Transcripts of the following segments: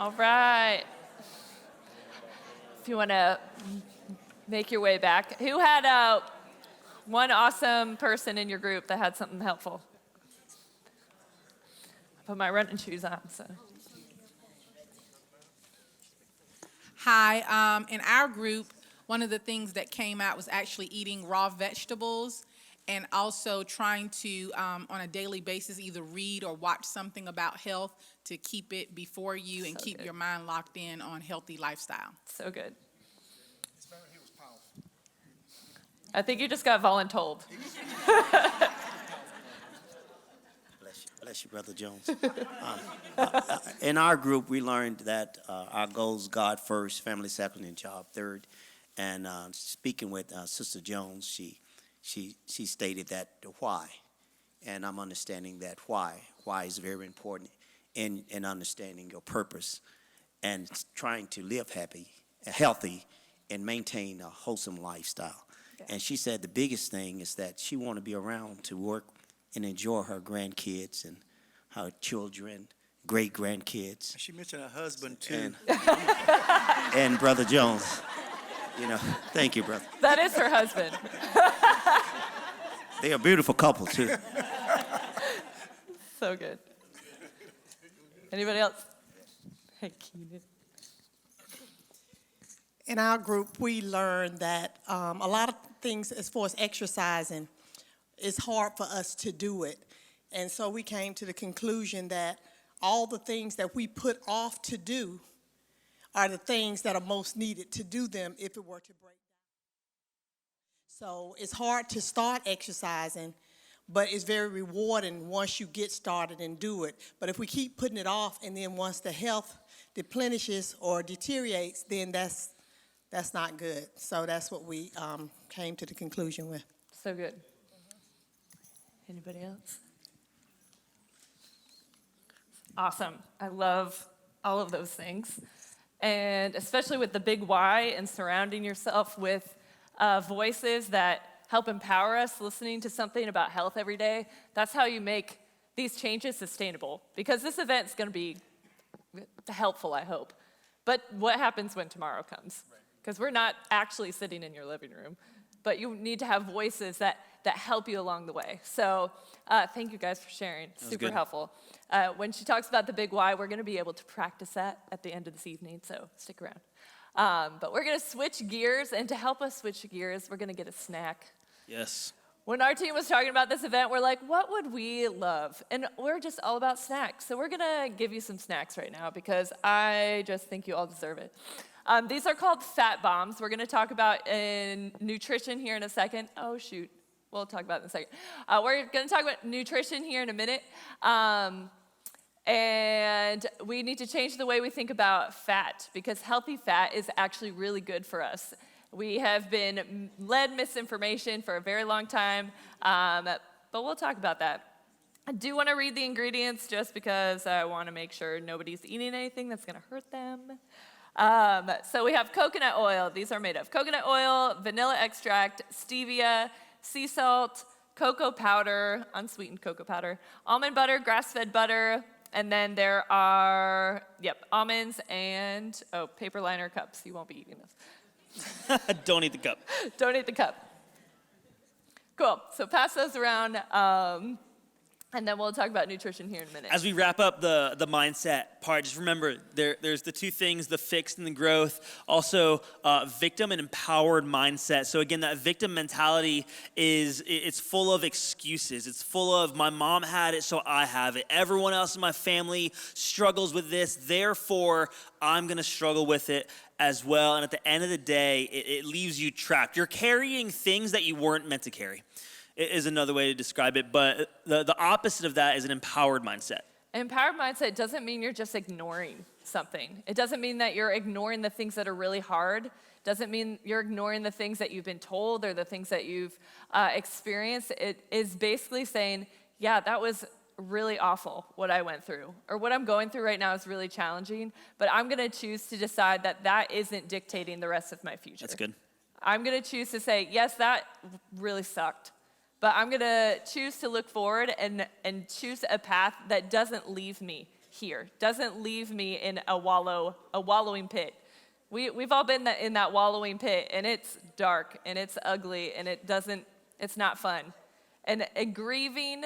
All right. If you want to make your way back, who had one awesome person in your group that had something helpful? I put my running shoes on, so. Hi, in our group, one of the things that came out was actually eating raw vegetables and also trying to, on a daily basis, either read or watch something about health to keep it before you and So keep good. your mind locked in on healthy lifestyle. So good. I think you just got voluntold. Bless you, Brother Jones. In our group, we learned that our goals: God first, family second, and job third. And speaking with Sister Jones, she stated that the why, and I'm understanding that why is very important in understanding your purpose and trying to live healthy, and maintain a wholesome lifestyle. Yeah. And she said the biggest thing is that she want to be around to work and enjoy her grandkids and her children, great grandkids. She mentioned her husband too. And Brother Jones, thank you, brother. That is her husband. They are a beautiful couple too. So good. Anybody else? Hey, Keenan. In our group, we learned that a lot of things as far as exercising, it's hard for us to do it. And so we came to the conclusion that all the things that we put off to do are the things that are most needed to do them if it were to break down. So it's hard to start exercising, but it's very rewarding once you get started and do it. But if we keep putting it off and then once the health deplenishes or deteriorates, then that's not good. So that's what we came to the conclusion with. So good. Anybody else? Awesome. I love all of those things. And especially with the big why and surrounding yourself with voices that help empower us, listening to something about health every day, that's how you make these changes sustainable. Because this event's going to be helpful, I hope. But what happens when tomorrow comes? Because we're not actually sitting in your living room, but you need to have voices that help you along the way. So thank you guys for sharing. Super good. helpful. When she talks about the big why, we're going to be able to practice that at the end of this evening, so stick around. But we're going to switch gears, and to help us switch gears, we're going to get a snack. Yes. When our team was talking about this event, we're like, what would we love? And we're just all about snacks. So we're going to give you some snacks right now because I just think you all deserve it. These are called fat bombs. We're going to talk about in nutrition here in a second. Oh, shoot. We'll talk about it in a second. We're going to talk about nutrition here in a minute. And we need to change the way we think about fat because healthy fat is actually really good for us. We have been led misinformation for a very long time, but we'll talk about that. I do want to read the ingredients just because I want to make sure nobody's eating anything that's going to hurt them. So we have coconut oil. These are made of coconut oil, vanilla extract, stevia, sea salt, cocoa powder, unsweetened cocoa powder, almond butter, grass-fed butter, and then there are, almonds and, paper liner cups. You won't be eating this. Don't eat the cup. Don't eat the cup. Cool. So pass those around, and then we'll talk about nutrition here in a minute. As we wrap up the mindset part, just remember there's the two things, the fixed and the growth, also victim and empowered mindset. So again, that victim mentality it's full of excuses. It's full of my mom had it, so I have it. Everyone else in my family struggles with this, therefore I'm going to struggle with it as well. And at the end of the day, it leaves you trapped. You're carrying things that you weren't meant to carry. Is another way to describe it, but the opposite of that is an empowered mindset. An empowered mindset doesn't mean you're just ignoring something. It doesn't mean that you're ignoring the things that are really hard. It doesn't mean you're ignoring the things that you've been told or the things that you've experienced. It is basically saying, yeah, that was really awful what I went through, or what I'm going through right now is really challenging, but I'm going to choose to decide that isn't dictating the rest of my future. That's good. I'm going to choose to say, yes, that really sucked. But I'm going to choose to look forward and choose a path that doesn't leave me here, doesn't leave me in a wallowing pit. We've all been in that wallowing pit, and it's dark, and it's ugly, and it's not fun. And grieving,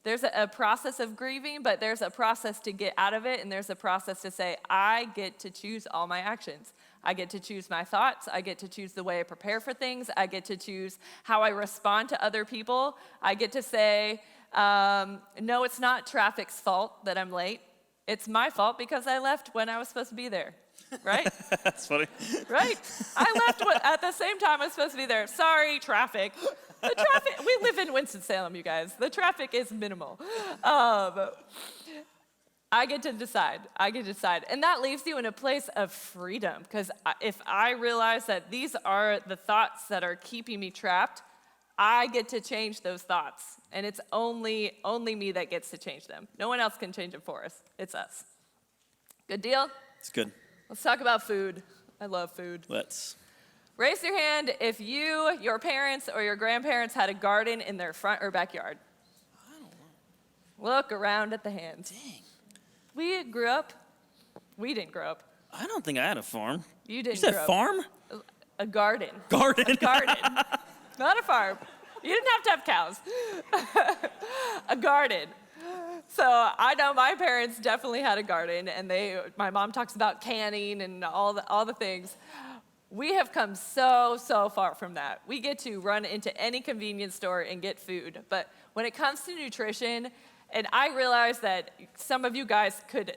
there's a process of grieving, but there's a process to get out of it, and there's a process to say, I get to choose all my actions. I get to choose my thoughts. I get to choose the way I prepare for things. I get to choose how I respond to other people. I get to say, no, it's not traffic's fault that I'm late. It's my fault because I left when I was supposed to be there. Right? That's funny. Right. I left at the same time I was supposed to be there. Sorry, traffic. The traffic, we live in Winston-Salem, you guys. The traffic is minimal. I get to decide. And that leaves you in a place of freedom, because if I realize that these are the thoughts that are keeping me trapped, I get to change those thoughts. And it's only me that gets to change them. No one else can change them for us. It's us. Good deal? It's good. Let's talk about food. I love food. Let's. Raise your hand if you, your parents, or your grandparents had a garden in their front or backyard. I don't know. Look around at the hands. Dang. We didn't grow up. I don't think I had a farm. You didn't You said grow up. farm? A garden. Garden. A garden. Not a farm. You didn't have to have cows. A garden. So I know my parents definitely had a garden, and my mom talks about canning and all the things. We have come so far from that. We get to run into any convenience store and get food. But when it comes to nutrition, and I realize that some of you guys could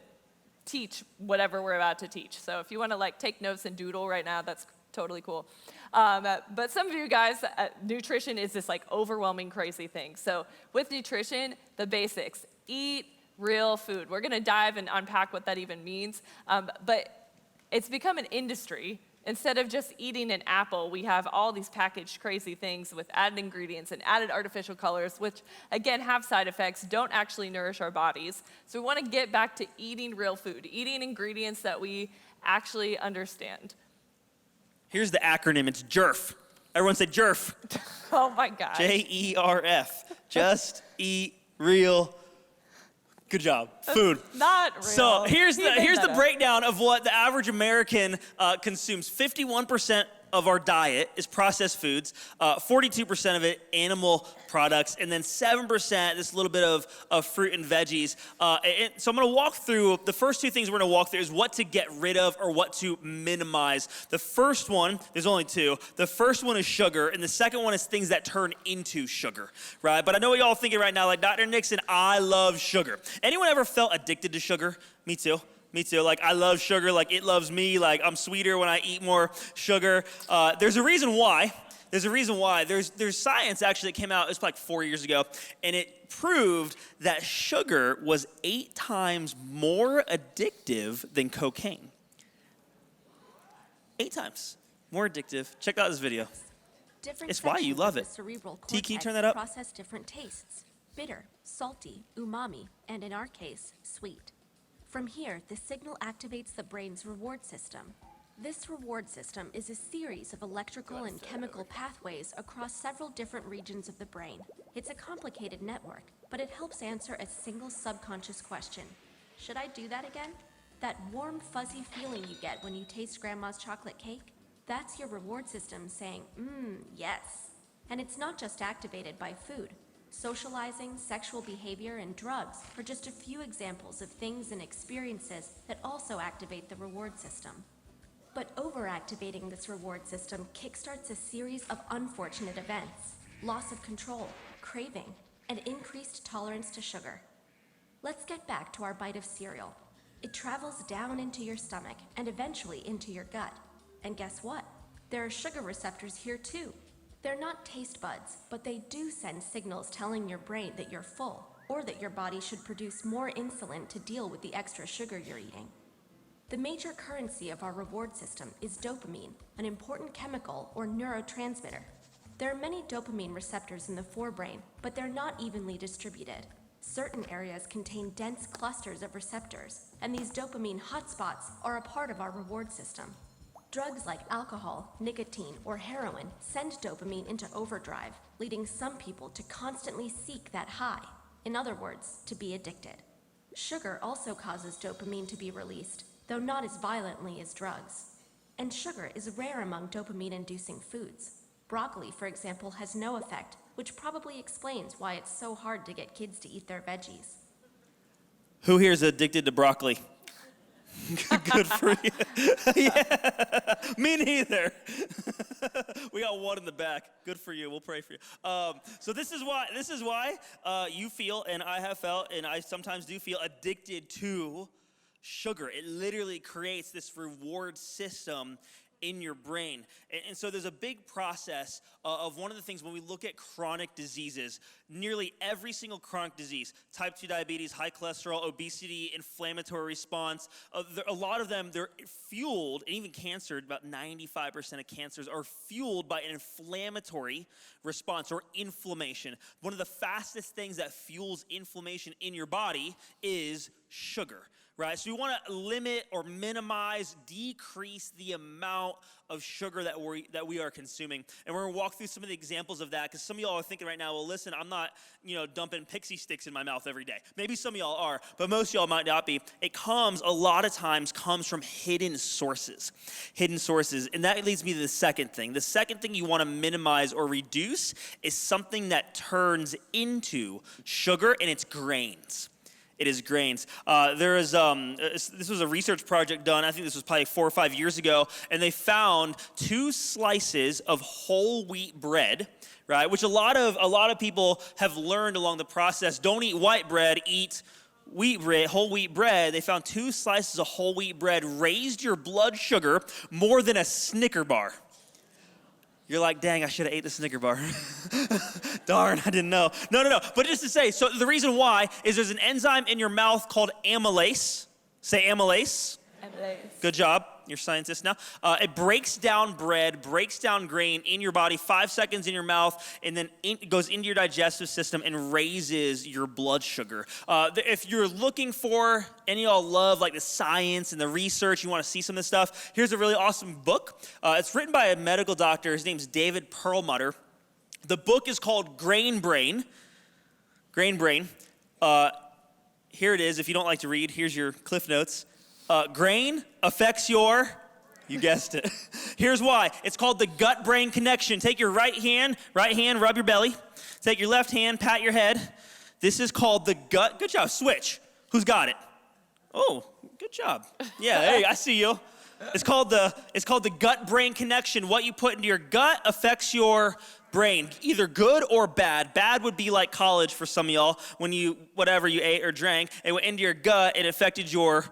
teach whatever we're about to teach. So if you want to take notes and doodle right now, that's totally cool. But some of you guys, nutrition is this overwhelming, crazy thing. So with nutrition, the basics: eat real food. We're going to dive and unpack what that even means. But it's become an industry. Instead of just eating an apple, we have all these packaged crazy things with added ingredients and added artificial colors, which again have side effects, don't actually nourish our bodies. So we want to get back to eating real food, eating ingredients that we actually understand. Here's the acronym. It's JERF. Everyone say JERF. Oh my gosh. JERF. Just eat real. Good job. Food. Not real. So here's He made the that up. breakdown of what the average American consumes. 51% of our diet is processed foods, 42% of it animal products, and then 7% this little bit of fruit and veggies. So I'm going to walk through, the first two things we're going to walk through is what to get rid of or what to minimize. The first one, there's only two. The first one is sugar, and the second one is things that turn into sugar, right? But I know what y'all thinking right now, like, Dr. Nixon, I love sugar. Anyone ever felt addicted to sugar? Me too. Me too. I love sugar. It loves me. I'm sweeter when I eat more sugar. There's a reason why. There's science actually that came out, it was 4 years ago, and it proved that sugar was 8 times more addictive than cocaine. 8 times more addictive. Check out this video. Different It's why you sections love of it. the cerebral T, can you cortex turn that up? process different tastes: bitter, salty, umami, and in our case, sweet. From here, the signal activates the brain's reward system. This reward system is a series of electrical and chemical pathways across several different regions of the brain. It's a complicated network, but it helps answer a single subconscious question. Should I do that again? That warm, fuzzy feeling you get when you taste grandma's chocolate cake? That's your reward system saying, yes. And it's not just activated by food. Socializing, sexual behavior, and drugs are just a few examples of things and experiences that also activate the reward system. But overactivating this reward system kickstarts a series of unfortunate events: loss of control, craving, and increased tolerance to sugar. Let's get back to our bite of cereal. It travels down into your stomach and eventually into your gut. And guess what? There are sugar receptors here too. They're not taste buds, but they do send signals telling your brain that you're full, or that your body should produce more insulin to deal with the extra sugar you're eating. The major currency of our reward system is dopamine, an important chemical or neurotransmitter. There are many dopamine receptors in the forebrain, but they're not evenly distributed. Certain areas contain dense clusters of receptors, and these dopamine hotspots are a part of our reward system. Drugs like alcohol, nicotine, or heroin send dopamine into overdrive, leading some people to constantly seek that high. In other words, to be addicted. Sugar also causes dopamine to be released, though not as violently as drugs. And sugar is rare among dopamine-inducing foods. Broccoli, for example, has no effect, which probably explains why it's so hard to get kids to eat their veggies. Who here is addicted to broccoli? Good for you. Yeah, me neither. We got one in the back. Good for you. We'll pray for you. So this is why you feel, and I have felt, and I sometimes do feel addicted to sugar. It literally creates this reward system in your brain. And so there's a big process of one of the things when we look at chronic diseases, nearly every single chronic disease, type 2 diabetes, high cholesterol, obesity, inflammatory response, a lot of them, they're fueled, and even cancer, about 95% of cancers are fueled by an inflammatory response or inflammation. One of the fastest things that fuels inflammation in your body is sugar. Right, so we want to limit or minimize, decrease the amount of sugar that we are consuming. And we're going to walk through some of the examples of that, because some of y'all are thinking right now, well, listen, I'm not, dumping pixie sticks in my mouth every day. Maybe some of y'all are, but most of y'all might not be. A lot of times comes from hidden sources. And that leads me to the second thing. The second thing you want to minimize or reduce is something that turns into sugar, and it's grains. It is grains. This was a research project done, I think this was probably 4 or 5 years ago, and they found 2 slices of whole wheat bread, right? Which a lot of people have learned along the process. Don't eat white bread, eat wheat bread, whole wheat bread. They found 2 slices of whole wheat bread raised your blood sugar more than a Snicker bar. You're like, dang, I should have ate the Snicker bar. Darn, I didn't know. No. But just to say, so the reason why is there's an enzyme in your mouth called amylase. Say amylase. Amylase. Good job. You're a scientist now. It breaks down bread, breaks down grain in your body, 5 seconds in your mouth, and then it goes into your digestive system and raises your blood sugar. If you're looking for, any of y'all love like the science and the research, you want to see some of this stuff, here's a really awesome book. It's written by a medical doctor. His name's David Perlmutter. The book is called Grain Brain. Grain Brain. Here it is. If you don't like to read, here's your Cliff Notes. Grain affects your, you guessed it. Here's why. It's called the gut-brain connection. Take your right hand, rub your belly. Take your left hand, pat your head. This is called the gut. Good job. Switch. Who's got it? Oh, good job. Yeah, hey, I see you. It's called the gut-brain connection. What you put into your gut affects your brain, either good or bad. Bad would be like college for some of y'all. When whatever you ate or drank, it went into your gut, it affected your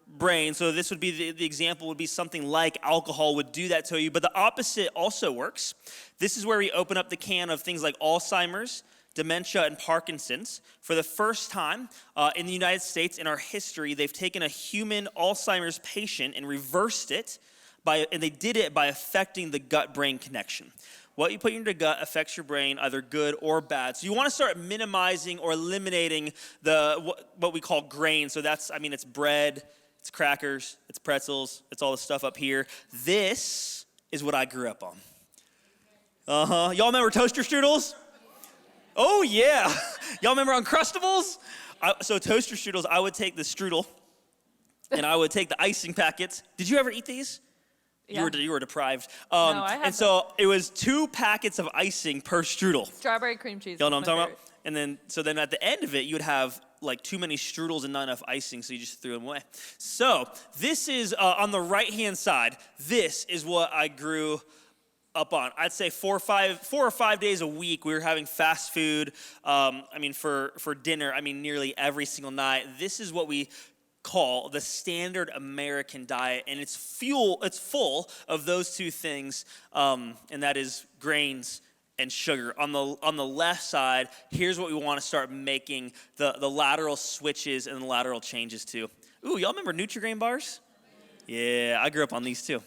brain. So this would be the example would be something like alcohol would do that to you, but the opposite also works. This is where we open up the can of things like Alzheimer's, dementia, and Parkinson's. For the first time in the United States in our history, they've taken a human Alzheimer's patient and reversed it and they did it by affecting the gut-brain connection. What you put in your gut affects your brain, either good or bad. So you want to start minimizing or eliminating what we call grain. So it's bread, it's crackers, it's pretzels, it's all the stuff up here. This is what I grew up on. Y'all remember toaster strudels? Oh, yeah. Y'all remember Uncrustables? So toaster strudels, I would take the strudel, and I would take the icing packets. Did you ever eat these? Yeah. You were deprived. No, I had and so it was 2 packets of icing per strudel. Strawberry cream cheese. Y'all know is what I'm my talking about? And then at the end of it, you would have like too many strudels and not enough icing, so you just threw them away. So this is on the right-hand side. This is what I grew up on. I'd say 4 or 5 days a week, we were having fast food. For dinner, nearly every single night. This is what we call the standard American diet, and it's full of those 2 things, and that is grains and sugar. On the left side, here's what we want to start making the lateral switches and the lateral changes to. Ooh, y'all remember Nutri-Grain bars? Yeah, I grew up on these too.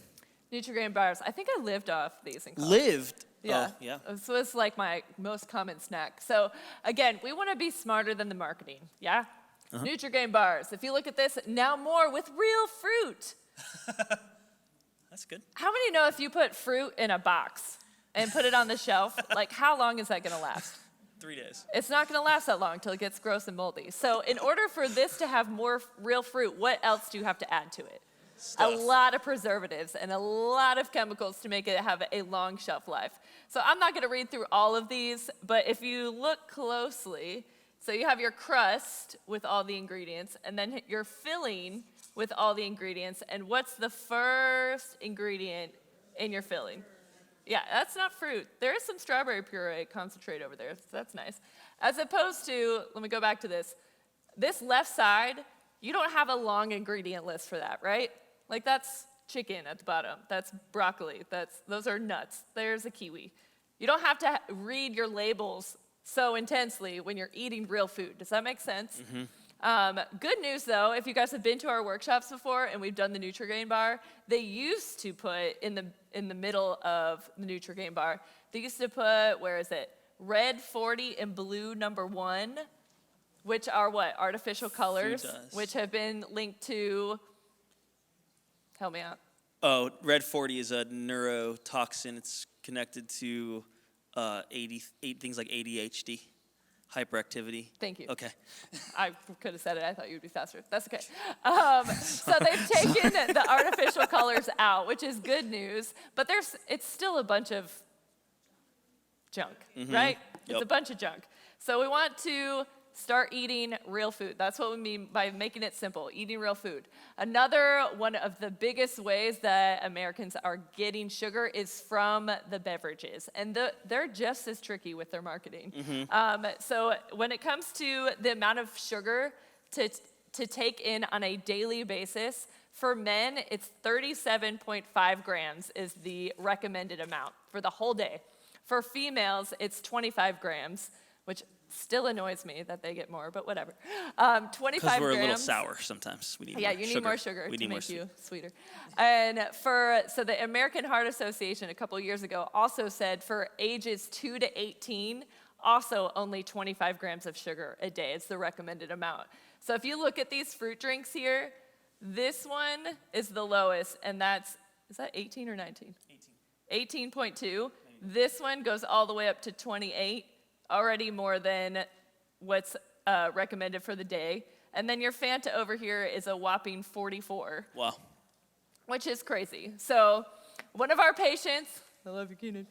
Nutri-Grain bars. I think I lived off these in college. Lived? Yeah. Oh, yeah. This was like my most common snack. So again, we want to be smarter than the marketing. Yeah? Nutri-Grain bars. If you look at this, now more with real fruit. That's good. How many know if you put fruit in a box and put it on the shelf, like how long is that going to last? 3 days. It's not going to last that long until it gets gross and moldy. So in order for this to have more real fruit, what else do you have to add to it? Stuff. A lot of preservatives and a lot of chemicals to make it have a long shelf life. So I'm not going to read through all of these, but if you look closely, so you have your crust with all the ingredients, and then your filling with all the ingredients. And what's the first ingredient in your filling? Yeah, that's not fruit. There is some strawberry puree concentrate over there, so that's nice. As opposed to, let me go back to this. This left side, you don't have a long ingredient list for that, right? Like that's chicken at the bottom. That's broccoli. Those are nuts. There's a kiwi. You don't have to read your labels so intensely when you're eating real food. Does that make sense? Good news, though, if you guys have been to our workshops before and we've done the Nutri-Grain bar, they used to put in the middle of the Nutri-Grain bar, they used to put, where is it? Red 40 and blue number 1, which are what? Artificial colors, which have been linked to, help me out. Oh, red 40 is a neurotoxin. It's connected to things like ADHD. Hyperactivity. Thank you. Okay. I could have said it. I thought you'd be faster. That's okay. So they've taken the artificial colors out, which is good news. But it's still a bunch of junk, right? It's a bunch of junk. So we want to start eating real food. That's what we mean by making it simple, eating real food. Another one of the biggest ways that Americans are getting sugar is from the beverages. And they're just as tricky with their marketing. So when it comes to the amount of sugar to take in on a daily basis, for men, it's 37.5 grams is the recommended amount for the whole day. For females, it's 25 grams, which still annoys me that they get more, but whatever. 25 grams. Because we're a little sour sometimes. We need more you need more sugar to make you sugar. sweeter. And so the American Heart Association a couple years ago also said for ages 2 to 18, also only 25 grams of sugar a day is the recommended amount. So if you look at these fruit drinks here, this one is the lowest, and is that 18 or 19? 18. 18.2. This one goes all the way up to 28. Already more than what's recommended for the day. And then your Fanta over here is a whopping 44. Wow. Which is crazy. So one of our patients, I love you, Keenan,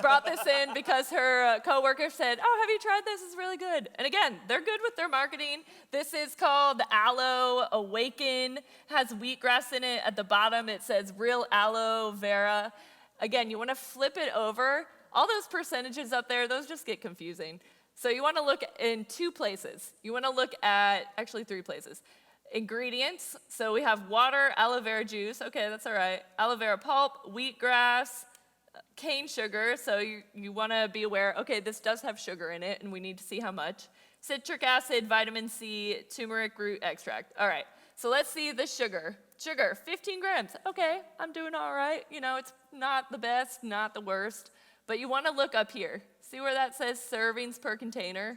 brought this in because her coworker said, oh, have you tried this? It's really good. And again, they're good with their marketing. This is called Aloe Awaken. Has wheatgrass in it. At the bottom, it says real aloe vera. Again, you want to flip it over. All those percentages up there, those just get confusing. So you want to look in 2 places. You want to look at, actually 3 places. Ingredients, so we have water, aloe vera juice, okay, that's all right. Aloe vera pulp, wheatgrass, cane sugar, so you want to be aware, okay, this does have sugar in it, and we need to see how much. Citric acid, vitamin C, turmeric root extract. All right, so let's see the sugar. Sugar, 15 grams, okay, I'm doing all right. You know, it's not the best, not the worst. But you want to look up here. See where that says servings per container?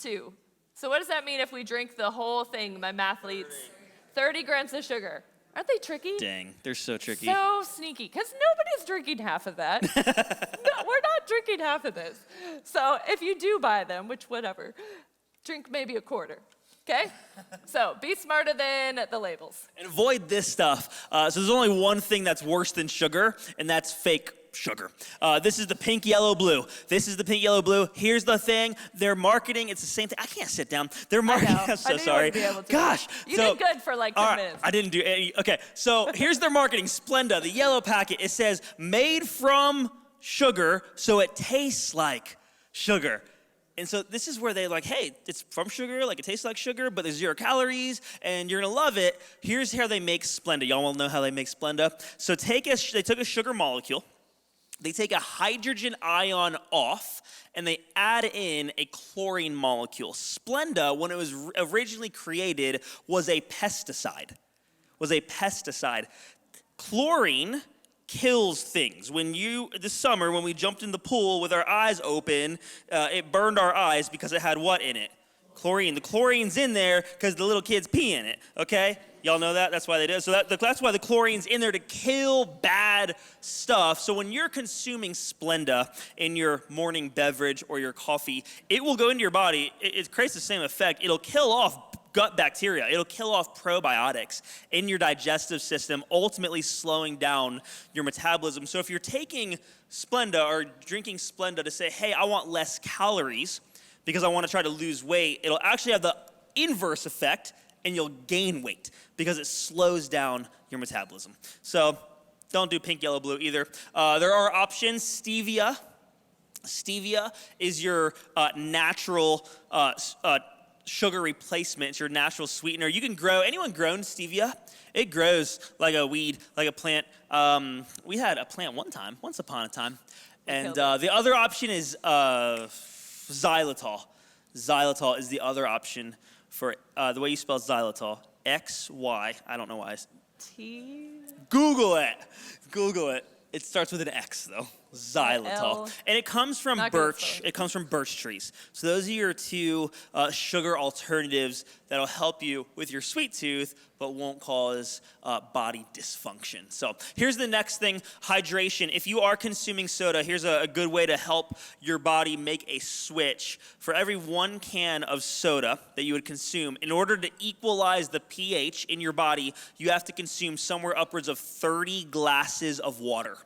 2. So what does that mean if we drink the whole thing, my mathletes? 30 grams of sugar. Aren't they tricky? Dang, they're so tricky. So sneaky, because nobody's drinking half of that. No, we're not drinking half of this. So if you do buy them, which whatever, drink maybe a quarter. Okay? So be smarter than the labels. And avoid this stuff. So there's only one thing that's worse than sugar, and that's fake sugar. This is the pink, yellow, blue. This is the pink, yellow, blue. Here's the thing. Their marketing, it's the same thing. I can't sit down. Their marketing, I'm so sorry. Gosh. You did good for like 10 minutes. I didn't do any. Okay, so here's their marketing. Splenda, the yellow packet. It says, made from sugar, so it tastes like sugar. And so this is where they like, hey, it's from sugar, like it tastes like sugar, but there's 0 calories, and you're gonna love it. Here's how they make Splenda. Y'all wanna know how they make Splenda? So they took a sugar molecule, they take a hydrogen ion off, and they add in a chlorine molecule. Splenda, when it was originally created, was a pesticide. Chlorine kills things. This summer, when we jumped in the pool with our eyes open, it burned our eyes because it had what in it? Chlorine. The chlorine's in there because the little kids pee in it, okay? Y'all know that? That's why they do it. So that's why the chlorine's in there, to kill bad stuff. So when you're consuming Splenda in your morning beverage or your coffee, it will go into your body. It creates the same effect. It'll kill off gut bacteria. It'll kill off probiotics in your digestive system, ultimately slowing down your metabolism. So if you're taking Splenda or drinking Splenda to say, hey, I want less calories because I want to try to lose weight, it'll actually have the inverse effect, and you'll gain weight because it slows down your metabolism. So don't do pink, yellow, blue either. There are options. Stevia. Stevia is your natural sugar replacement. It's your natural sweetener. You can grow, anyone grown stevia? It grows like a weed, like a plant. We had a plant once upon a time. And the other option is xylitol. Xylitol is the other option for the way you spell xylitol. X-Y, I don't know why. T. Google it. Google it. It starts with an X though. Xylitol. L. And it comes from Not good birch. spelling. It comes from birch trees. So those are your two sugar alternatives that'll help you with your sweet tooth, but won't cause body dysfunction. So here's the next thing, hydration. If you are consuming soda, here's a good way to help your body make a switch. For every 1 can of soda that you would consume, in order to equalize the pH in your body, you have to consume somewhere upwards of 30 glasses of water.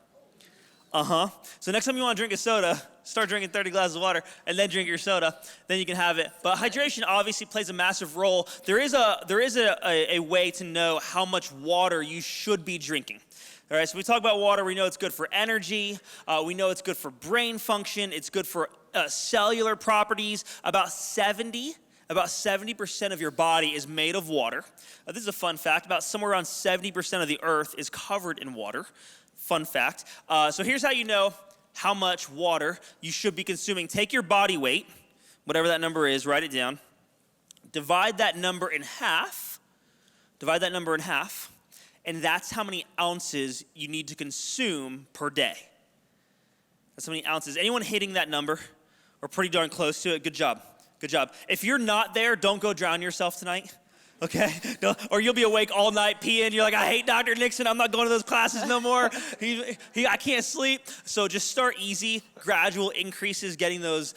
So next time you want to drink a soda, start drinking 30 glasses of water and then drink your soda. Then you can have it. But hydration obviously plays a massive role. There is a way to know how much water you should be drinking. All right, so we talk about water. We know it's good for energy. We know it's good for brain function. It's good for cellular properties. About 70% of your body is made of water. This is a fun fact. About somewhere around 70% of the earth is covered in water. Fun fact. So here's how you know how much water you should be consuming. Take your body weight, whatever that number is, write it down. Divide that number in half. And that's how many ounces you need to consume per day. That's how many ounces. Anyone hitting that number or pretty darn close to it? Good job. Good job. If you're not there, don't go drown yourself tonight. Okay? Or you'll be awake all night peeing. You're like, I hate Dr. Nixon. I'm not going to those classes no more. I can't sleep. So just start easy, gradual increases, getting those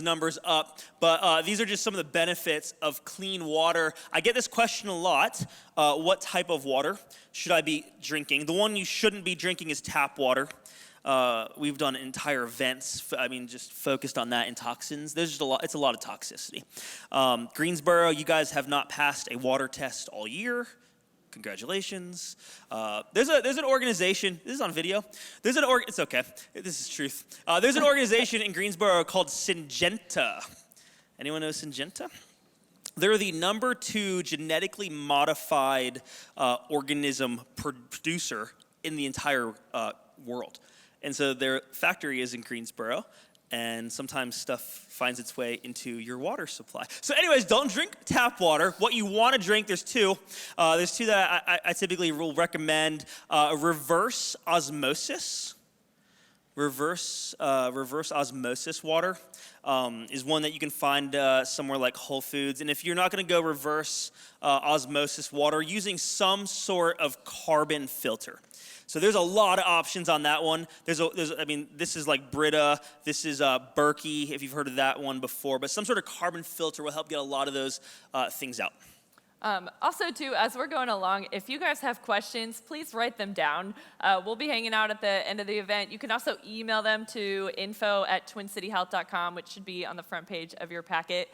numbers up. But these are just some of the benefits of clean water. I get this question a lot. What type of water should I be drinking? The one you shouldn't be drinking is tap water. We've done entire events, just focused on that and toxins. There's just it's a lot of toxicity. Greensboro, you guys have not passed a water test all year. Congratulations. There's an organization, this is on video. It's okay, this is truth. There's an organization in Greensboro called Syngenta. Anyone know Syngenta? They're the number 2 genetically modified organism producer in the entire world. And so their factory is in Greensboro, and sometimes stuff finds its way into your water supply. So anyways, don't drink tap water. What you want to drink, there's two. There's two that I typically will recommend. Reverse osmosis. Reverse osmosis water is one that you can find somewhere like Whole Foods. And if you're not going to go reverse osmosis water, using some sort of carbon filter. So there's a lot of options on that one. This is like Brita. This is Berkey, if you've heard of that one before. But some sort of carbon filter will help get a lot of those things out. Also, too, as we're going along, if you guys have questions, please write them down. We'll be hanging out at the end of the event. You can also email them to info@twincityhealth.com, which should be on the front page of your packet.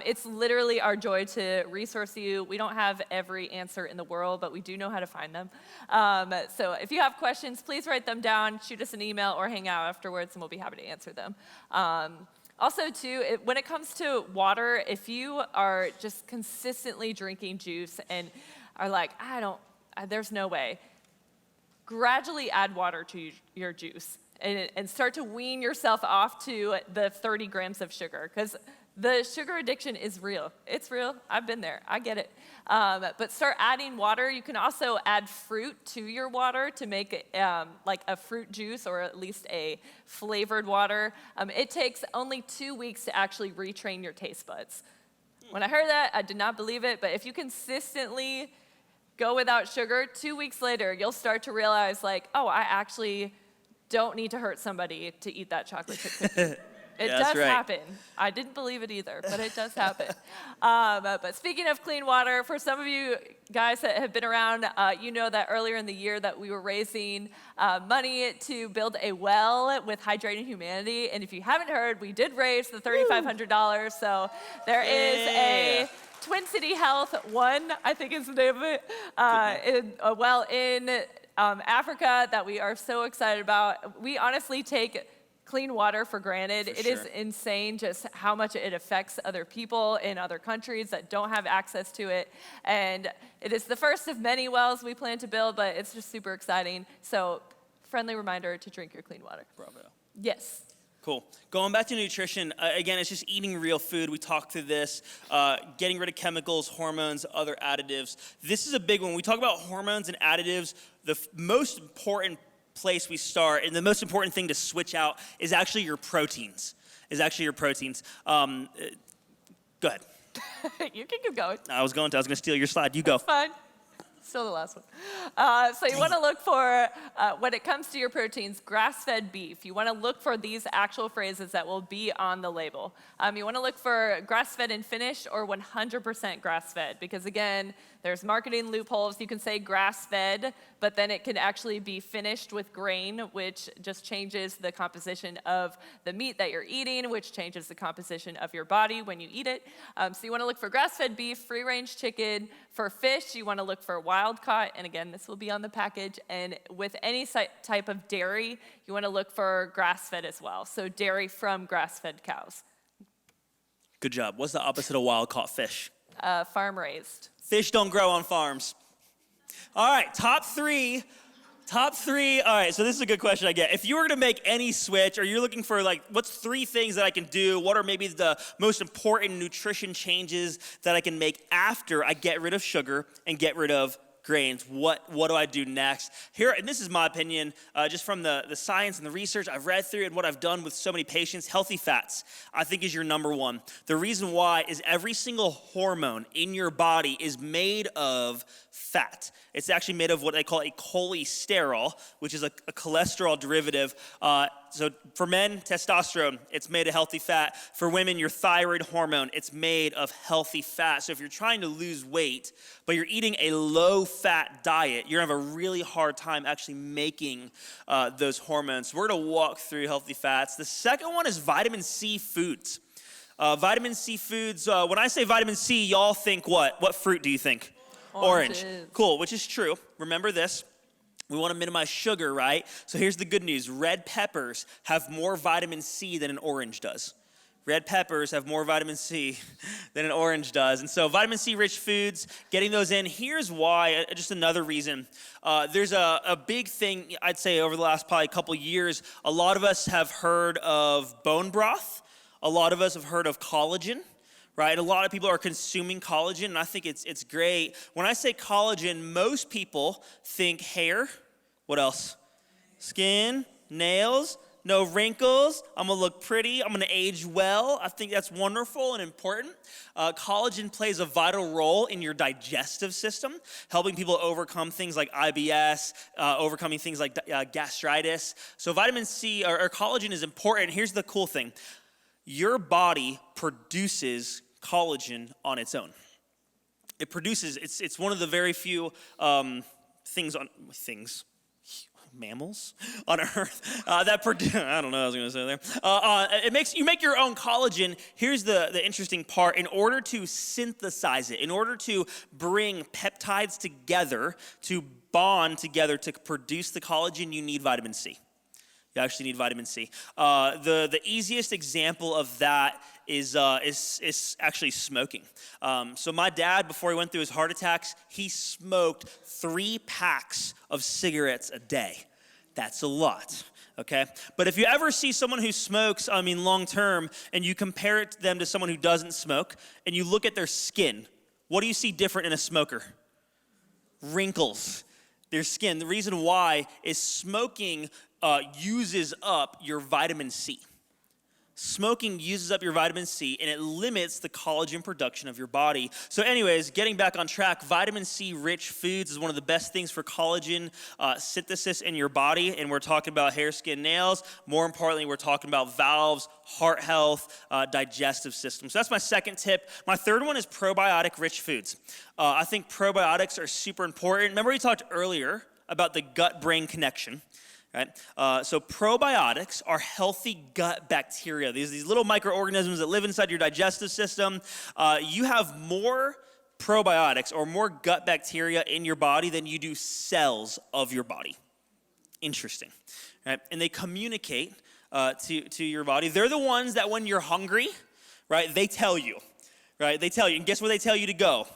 It's literally our joy to resource you. We don't have every answer in the world, but we do know how to find them. So if you have questions, please write them down, shoot us an email, or hang out afterwards, and we'll be happy to answer them. Also, too, when it comes to water, if you are just consistently drinking juice and are like, there's no way, gradually add water to your juice and start to wean yourself off to the 30 grams of sugar, because the sugar addiction is real. It's real. I've been there. I get it. But start adding water. You can also add fruit to your water to make it like a fruit juice, or at least a flavored water. It takes only 2 weeks to actually retrain your taste buds. When I heard that, I did not believe it, but if you consistently go without sugar, 2 weeks later, you'll start to realize, like, oh, I actually don't need to hurt somebody to eat that chocolate chip cookie. It Yeah, that's does right. happen. I didn't believe it either, but it does happen. But speaking of clean water, for some of you guys that have been around, you know that earlier in the year that we were raising money to build a well with Hydrating Humanity. And if you haven't heard, we did raise the $3,500. So there is a Twin City Health One, I think is the name of it, a well in Africa that we are so excited about. We honestly take clean water for granted. It is insane just how much it affects other people in other countries that don't have access to it. And it is the first of many wells we plan to build, but it's just super exciting. So friendly reminder to drink your clean water. Bravo. Yes. Cool. Going back to nutrition, again, it's just eating real food. We talked through this, getting rid of chemicals, hormones, other additives. This is a big one. When we talk about hormones and additives, the most important place we start and the most important thing to switch out is actually your proteins. Go ahead. You can keep going. I was going to steal your slide. You go. Fine. Still the last one. So you want to look for, when it comes to your proteins, grass-fed beef. You want to look for these actual phrases that will be on the label. You want to look for grass-fed and finished or 100% grass-fed because, again, there's marketing loopholes. You can say grass-fed, but then it can actually be finished with grain, which just changes the composition of the meat that you're eating, which changes the composition of your body when you eat it. So you want to look for grass-fed beef, free-range chicken. For fish, you want to look for wild-caught, and again, this will be on the package. And with any type of dairy, you want to look for grass-fed as well. So dairy from grass-fed cows. Good job. What's the opposite of wild-caught fish? Farm-raised. Fish don't grow on farms. All right, top three. All right, so this is a good question I get. If you were to make any switch, or you're looking for like, what's 3 things that I can do? What are maybe the most important nutrition changes that I can make after I get rid of sugar and get rid of grains? What do I do next? Here, and this is my opinion, just from the science and the research I've read through and what I've done with so many patients, healthy fats, I think is your number one. The reason why is every single hormone in your body is made of fat. It's actually made of what they call a cholesterol, which is a cholesterol derivative. So for men, testosterone, it's made of healthy fat. For women, your thyroid hormone, it's made of healthy fat. So if you're trying to lose weight, but you're eating a low-fat diet, you're gonna have a really hard time actually making those hormones. So we're gonna walk through healthy fats. The second one is vitamin C foods. Vitamin C foods, when I say vitamin C, y'all think what? What fruit do you think? Orange. Cool, which is true. Remember this. We want to minimize sugar, right? So here's the good news. Red peppers have more vitamin C than an orange does. Red peppers have more vitamin C than an orange does. And so vitamin C rich foods, getting those in. Here's why, just another reason. There's a big thing, I'd say over the last probably couple years, a lot of us have heard of bone broth. A lot of us have heard of collagen. Right? A lot of people are consuming collagen, and I think it's great. When I say collagen, most people think hair. What else? Skin, nails, no wrinkles. I'm going to look pretty. I'm going to age well. I think that's wonderful and important. Collagen plays a vital role in your digestive system, helping people overcome things like IBS, overcoming things like gastritis. So vitamin C or collagen is important. Here's the cool thing. Your body produces collagen on its own. It produces, it's one of the very few mammals on Earth that produce, I don't know what I was gonna say there. You make your own collagen. Here's the interesting part. In order to synthesize it, in order to bring peptides together, to bond together to produce the collagen, you need vitamin C. You actually need vitamin C. The easiest example of that is actually smoking. So my dad, before he went through his heart attacks, he smoked 3 packs of cigarettes a day. That's a lot, okay? But if you ever see someone who smokes, long term, and you compare them to someone who doesn't smoke, and you look at their skin, what do you see different in a smoker? Wrinkles. Their skin. The reason why is smoking uses up your vitamin C. Smoking uses up your vitamin C, and it limits the collagen production of your body. So anyways, getting back on track, vitamin C-rich foods is one of the best things for collagen synthesis in your body, and we're talking about hair, skin, nails. More importantly, we're talking about valves, heart health, digestive system. So that's my second tip. My third one is probiotic-rich foods. I think probiotics are super important. Remember we talked earlier about the gut-brain connection. Right? So probiotics are healthy gut bacteria. These little microorganisms that live inside your digestive system. You have more probiotics or more gut bacteria in your body than you do cells of your body. Interesting. Right? And they communicate to your body. They're the ones that when you're hungry, right, they tell you. Right? They tell you. And guess where they tell you to go?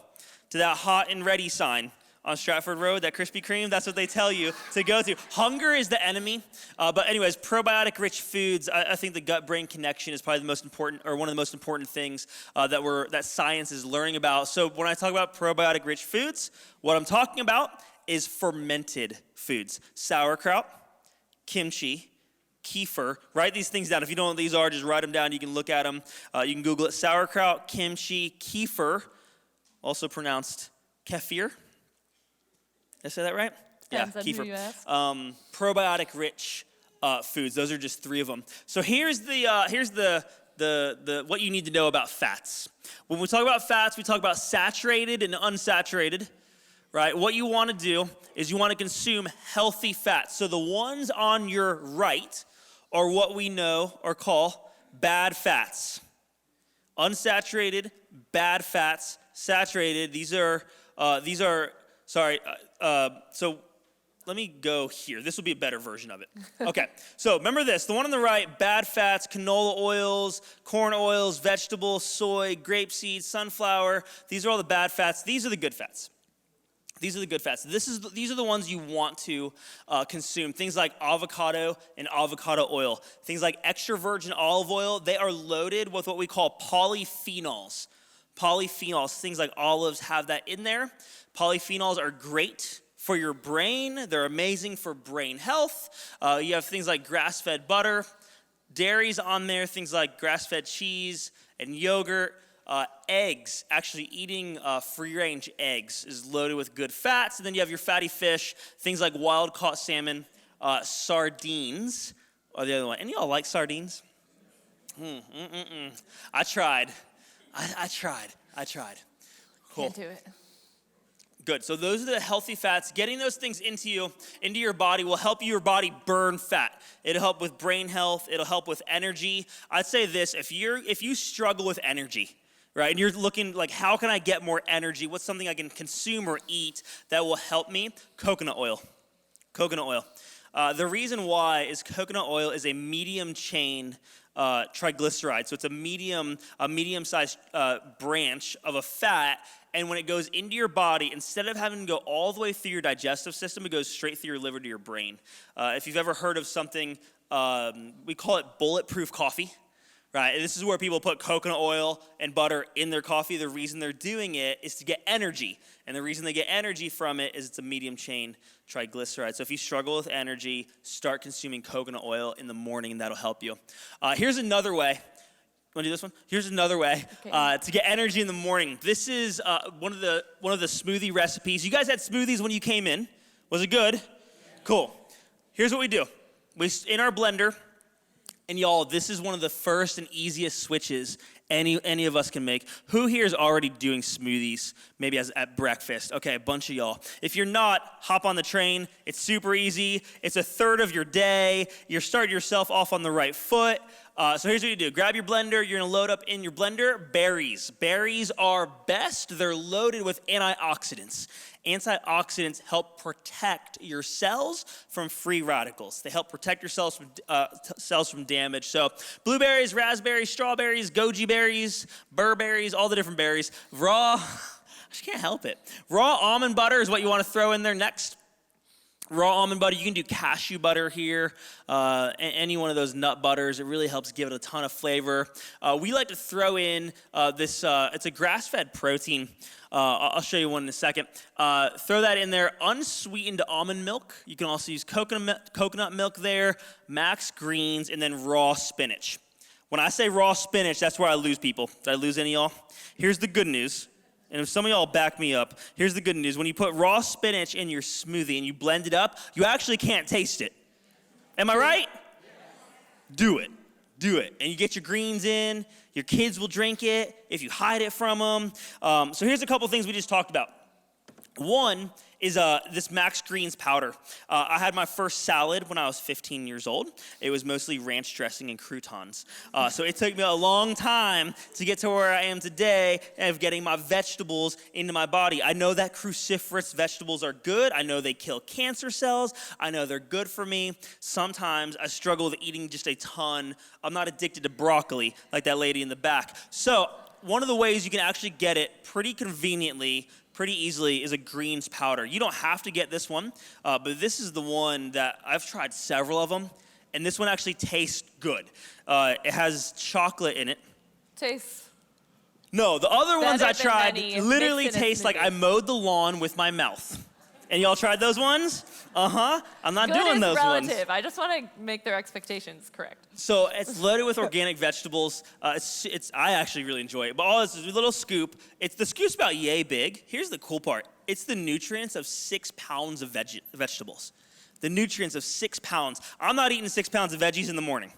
To that hot and ready sign on Stratford Road, that Krispy Kreme, that's what they tell you to go to. Hunger is the enemy. But anyways, probiotic-rich foods, I think the gut-brain connection is probably the most important, or one of the most important things that science is learning about. So when I talk about probiotic-rich foods, what I'm talking about is fermented foods. Sauerkraut, kimchi, kefir. Write these things down. If you don't know what these are, just write them down. You can look at them. You can Google it. Sauerkraut, kimchi, kefir, also pronounced kefir. Did I say that right? Depends on who you ask. Probiotic-rich foods. Those are just three of them. So here's the what you need to know about fats. When we talk about fats, we talk about saturated and unsaturated, right? What you want to do is you want to consume healthy fats. So the ones on your right are what we know or call bad fats. Unsaturated, bad fats, saturated. These are. So let me go here. This will be a better version of it. Okay, so remember this. The one on the right, bad fats, canola oils, corn oils, vegetables, soy, grapeseed, sunflower. These are all the bad fats. These are the good fats. These are the good fats. These are the ones you want to consume. Things like avocado and avocado oil. Things like extra virgin olive oil. They are loaded with what we call polyphenols. Polyphenols, things like olives have that in there. Polyphenols are great for your brain. They're amazing for brain health. You have things like grass-fed butter, dairies on there, things like grass-fed cheese and yogurt. Eggs, actually eating free-range eggs is loaded with good fats. And then you have your fatty fish, things like wild-caught salmon, sardines are the other one. Any of y'all like sardines? I tried. I tried. Cool. Can't do it. Good. So those are the healthy fats. Getting those things into your body will help your body burn fat. It'll help with brain health. It'll help with energy. I'd say this, if you struggle with energy, right, and you're looking like, how can I get more energy? What's something I can consume or eat that will help me? Coconut oil. Coconut oil. The reason why is coconut oil is a medium chain triglyceride. So it's a medium-sized branch of a fat. And when it goes into your body, instead of having to go all the way through your digestive system, it goes straight through your liver to your brain. If you've ever heard of something, we call it bulletproof coffee, right? And this is where people put coconut oil and butter in their coffee. The reason they're doing it is to get energy. And the reason they get energy from it is it's a medium chain triglyceride. So if you struggle with energy, start consuming coconut oil in the morning, and that'll help you. Here's another way. Want to do this one? Here's another way to get energy in the morning. This is one of the smoothie recipes. You guys had smoothies when you came in. Was it good? Cool. Here's what we do. We in our blender, and y'all, this is one of the first and easiest switches any of us can make. Who here is already doing smoothies, maybe at breakfast? Okay, a bunch of y'all. If you're not, hop on the train. It's super easy. It's a third of your day. You're starting yourself off on the right foot. So here's what you do. Grab your blender. You're going to load up in your blender berries. Berries are best. They're loaded with antioxidants. Antioxidants help protect your cells from free radicals. They help protect your cells from damage. So blueberries, raspberries, strawberries, goji berries, burberries, all the different berries. Raw, I just can't help it. Raw almond butter is what you want to throw in there next. Raw almond butter, you can do cashew butter here, any one of those nut butters. It really helps give it a ton of flavor. We like to throw in it's a grass-fed protein. I'll show you one in a second. Throw that in there, unsweetened almond milk. You can also use coconut milk there, max greens, and then raw spinach. When I say raw spinach, that's where I lose people. Did I lose any of y'all? Here's the good news. And if some of y'all back me up, here's the good news. When you put raw spinach in your smoothie and you blend it up, you actually can't taste it. Am I right? Do it. Do it. And you get your greens in. Your kids will drink it if you hide it from them. So here's a couple things we just talked about. One is this Max Greens powder. I had my first salad when I was 15 years old. It was mostly ranch dressing and croutons. So it took me a long time to get to where I am today of getting my vegetables into my body. I know that cruciferous vegetables are good. I know they kill cancer cells. I know they're good for me. Sometimes I struggle with eating just a ton. I'm not addicted to broccoli like that lady in the back. So one of the ways you can actually get it pretty conveniently, pretty easily, is a greens powder. You don't have to get this one, but this is the one that I've tried several of them, and this one actually tastes good. It has chocolate in it. Tastes. No, the other ones I Better than tried many literally mixed in a taste like smoothie. I mowed the lawn with my mouth. And y'all tried those ones? Uh-huh. I'm not Good doing is those relative. ones. I just want to make their expectations correct. So it's loaded with organic vegetables. I actually really enjoy it. But all this is a little scoop. The scoop's about yay big. Here's the cool part. It's the nutrients of 6 pounds of vegetables. The nutrients of 6 pounds. I'm not eating 6 pounds of veggies in the morning,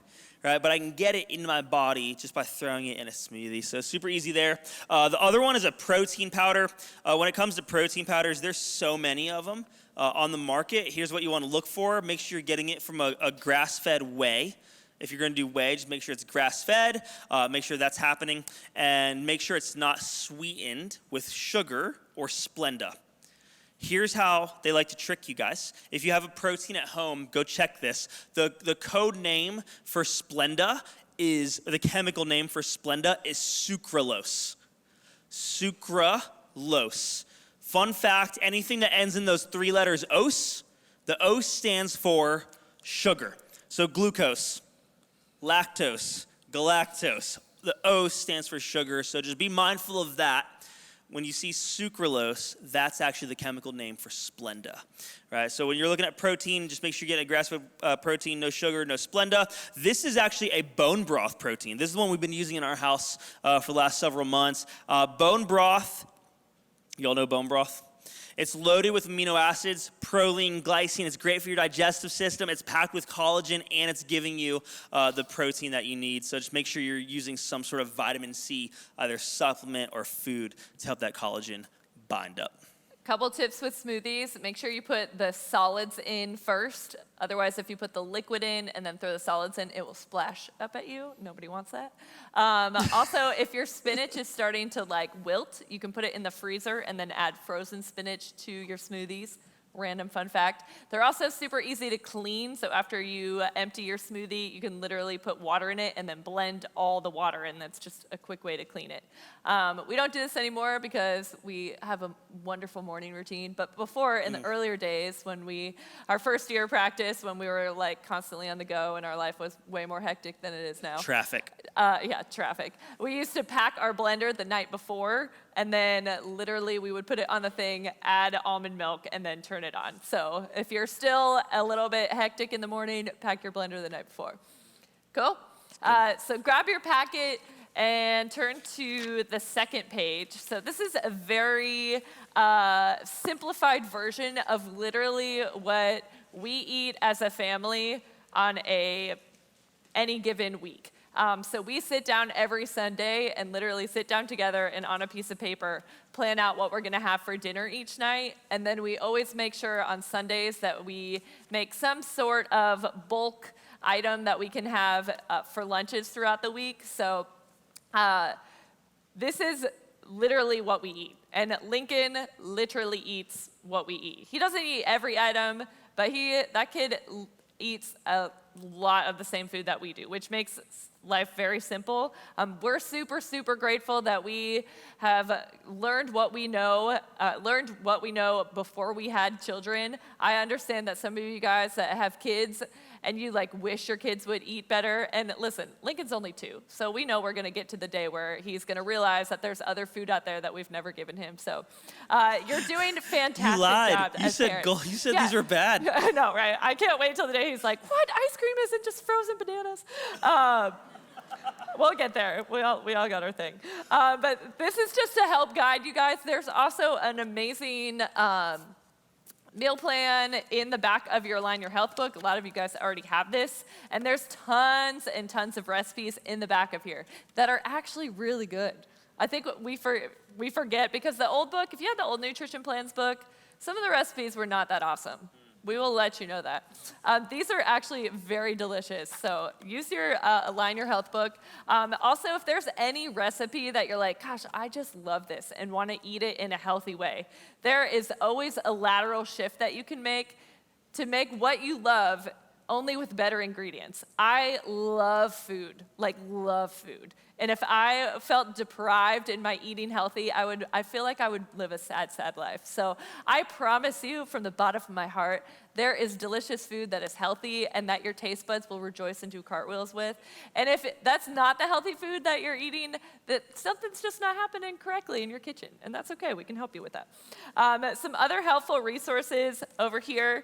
right? But I can get it into my body just by throwing it in a smoothie. So super easy there. The other one is a protein powder. When it comes to protein powders, there's so many of them on the market. Here's what you want to look for. Make sure you're getting it from a grass-fed whey. If you're going to do whey, just make sure it's grass-fed. Make sure that's happening. And make sure it's not sweetened with sugar or Splenda. Here's how they like to trick you guys. If you have a protein at home, go check this. The code name for Splenda the chemical name for Splenda is sucralose. Sucralose. Fun fact, anything that ends in those 3 letters OS, the OS stands for sugar. So glucose, lactose, galactose. The O stands for sugar, so just be mindful of that. When you see sucralose, that's actually the chemical name for Splenda, right? So when you're looking at protein, just make sure you get a grass-fed protein, no sugar, no Splenda. This is actually a bone broth protein. This is the one we've been using in our house for the last several months. Bone broth, y'all know bone broth? It's loaded with amino acids, proline, glycine. It's great for your digestive system. It's packed with collagen, and it's giving you the protein that you need. So just make sure you're using some sort of vitamin C, either supplement or food, to help that collagen bind up. Couple tips with smoothies. Make sure you put the solids in first. Otherwise, if you put the liquid in and then throw the solids in, it will splash up at you. Nobody wants that. Also, if your spinach is starting to wilt, you can put it in the freezer and then add frozen spinach to your smoothies. Random fun fact. They're also super easy to clean. So after you empty your smoothie, you can literally put water in it and then blend all the water, and that's just a quick way to clean it. We don't do this anymore because we have a wonderful morning routine. But before, in the earlier days, our first year of practice, when we were constantly on the go and our life was way more hectic than it is now. Traffic. Traffic. We used to pack our blender the night before, and then literally we would put it on the thing, add almond milk, and then turn it on. So if you're still a little bit hectic in the morning, pack your blender the night before. Cool? So grab your packet and turn to the second page. So this is a very simplified version of literally what we eat as a family on any given week. So we sit down every Sunday and literally sit down together and on a piece of paper plan out what we're going to have for dinner each night. And then we always make sure on Sundays that we make some sort of bulk item that we can have for lunches throughout the week. So this is literally what we eat. And Lincoln literally eats what we eat. He doesn't eat every item, but that kid eats a lot of the same food that we do, which makes life very simple. We're super, super grateful that we have learned what we know before we had children. I understand that some of you guys that have kids and you wish your kids would eat better. And listen, Lincoln's only 2, so we know we're gonna get to the day where he's gonna realize that there's other food out there that we've never given him. So you're doing a fantastic You lied. job You as said parents. you said Yeah. these were bad. I know, right? I can't wait till the day he's like, what? Ice cream isn't just frozen bananas. we'll get there. We all got our thing. But this is just to help guide you guys. There's also an amazing meal plan in the back of your Align Your Health book. A lot of you guys already have this. And there's tons and tons of recipes in the back of here that are actually really good. I think we forget, because the old book, if you had the old nutrition plans book, some of the recipes were not that awesome. We will let you know that. These are actually very delicious. So use your Align Your Health book. Also, if there's any recipe that you're like, gosh, I just love this and want to eat it in a healthy way, there is always a lateral shift that you can make to make what you love only with better ingredients. I love food, like love food. And if I felt deprived in my eating healthy, I feel like I would live a sad, sad life. So I promise you from the bottom of my heart, there is delicious food that is healthy and that your taste buds will rejoice and do cartwheels with. And if that's not the healthy food that you're eating, that something's just not happening correctly in your kitchen. And that's okay, we can help you with that. Some other helpful resources over here.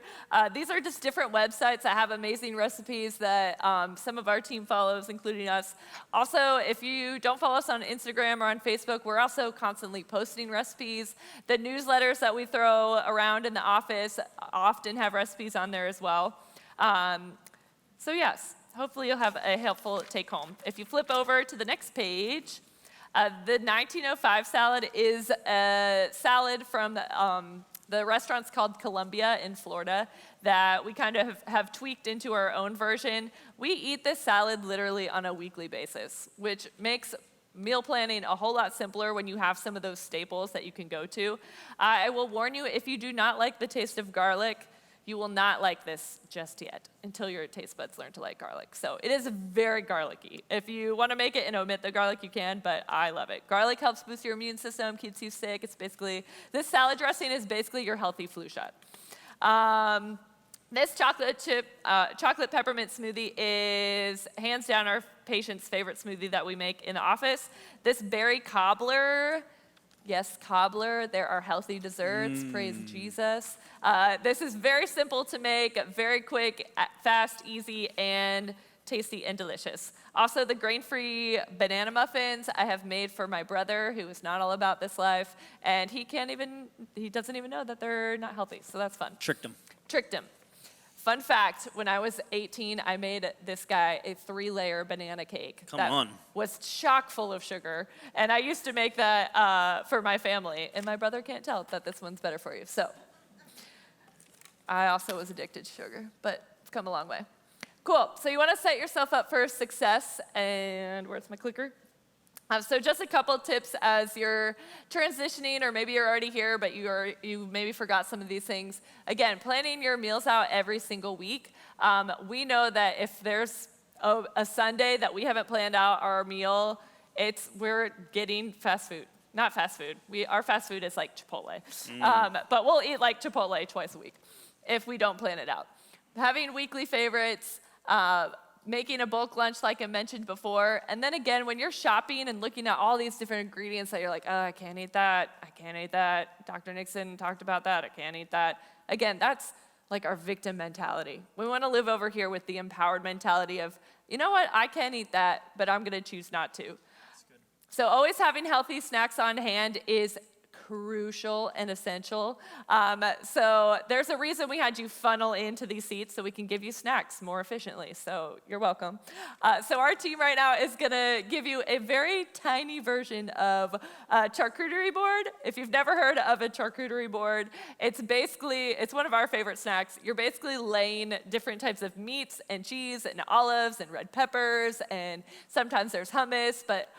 These are just different websites that have amazing recipes that some of our team follows, including us. Also, if you don't follow us on Instagram or on Facebook, we're also constantly posting recipes. The newsletters that we throw around in the office often have recipes on there as well. So yes, hopefully you'll have a helpful take home. If you flip over to the next page, the 1905 salad is a salad from the restaurant's called Columbia in Florida that we kind of have tweaked into our own version. We eat this salad literally on a weekly basis, which makes meal planning a whole lot simpler when you have some of those staples that you can go to. I will warn you, if you do not like the taste of garlic, you will not like this just yet until your taste buds learn to like garlic. So it is very garlicky. If you want to make it and omit the garlic, you can, but I love it. Garlic helps boost your immune system, keeps you sick. It's basically, this salad dressing is basically your healthy flu shot. This chocolate peppermint smoothie is hands down our patient's favorite smoothie that we make in the office. This berry cobbler, yes, cobbler, there are healthy desserts, praise Jesus. This is very simple to make, very quick, fast, easy, and tasty and delicious. Also, the grain-free banana muffins I have made for my brother, who is not all about this life, and he doesn't even know that they're not healthy, so that's fun. Tricked him. Fun fact, when I was 18, I made this guy a 3-layer banana cake. Come on. Was chock full of sugar. And I used to make that for my family. And my brother can't tell that this one's better for you. So I also was addicted to sugar, but it's come a long way. Cool, so you wanna set yourself up for success. And where's my clicker? So just a couple tips as you're transitioning, or maybe you're already here, but you maybe forgot some of these things. Again, planning your meals out every single week. We know that if there's a Sunday that we haven't planned out our meal, we're getting fast food. Not fast food. Our fast food is like Chipotle. But we'll eat like Chipotle twice a week if we don't plan it out. Having weekly favorites, making a bulk lunch like I mentioned before. And then again, when you're shopping and looking at all these different ingredients that you're like, oh, I can't eat that, I can't eat that. Dr. Nixon talked about that, I can't eat that. Again, that's like our victim mentality. We want to live over here with the empowered mentality of, you know what, I can't eat that, but I'm going to choose not to. So always having healthy snacks on hand is crucial and essential. So there's a reason we had you funnel into these seats so we can give you snacks more efficiently. So you're welcome. So our team right now is gonna give you a very tiny version of a charcuterie board. If you've never heard of a charcuterie board, it's one of our favorite snacks. You're basically laying different types of meats and cheese and olives and red peppers, and sometimes there's hummus, but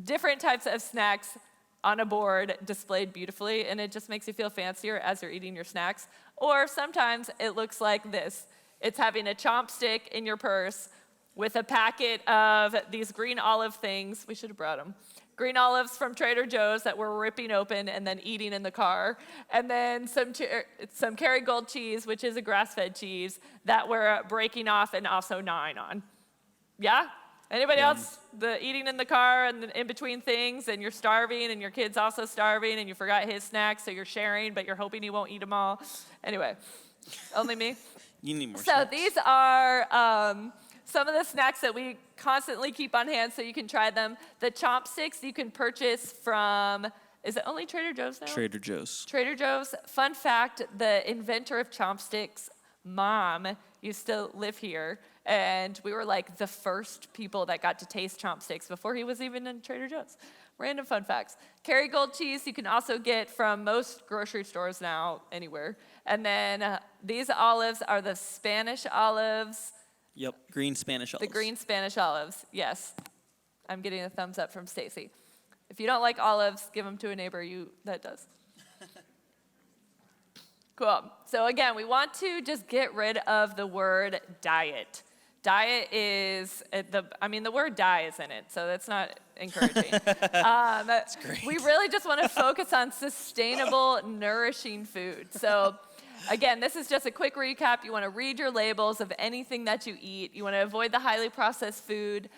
different types of snacks on a board displayed beautifully, and it just makes you feel fancier as you're eating your snacks. Or sometimes it looks like this. It's having a chomp stick in your purse with a packet of these green olive things. We should have brought them. Green olives from Trader Joe's that we're ripping open and then eating in the car. And then some Kerrygold cheese, which is a grass-fed cheese, that we're breaking off and also gnawing on. Yeah? Anybody else? The eating in the car and the in between things, and you're starving, and your kid's also starving, and you forgot his snacks, so you're sharing, but you're hoping he won't eat them all. Anyway, only me? You need more So snacks. these are some of the snacks that we constantly keep on hand so you can try them. The chopsticks you can purchase from, is it only Trader Joe's now? Trader Joe's. Trader Joe's. Fun fact, the inventor of chopsticks, mom, used to live here, and we were like the first people that got to taste chopsticks before he was even in Trader Joe's. Random fun facts. Kerrygold cheese you can also get from most grocery stores now, anywhere. And then these olives are the Spanish olives. Yep, green Spanish olives. The green Spanish olives, yes. I'm getting a thumbs up from Stacy. If you don't like olives, give them to a neighbor that does. Cool. So again, we want to just get rid of the word diet. Diet is, the word die is in it, so that's not encouraging. That's great. We really just want to focus on sustainable, nourishing food. So again, this is just a quick recap. You want to read your labels of anything that you eat. You want to avoid the highly processed food.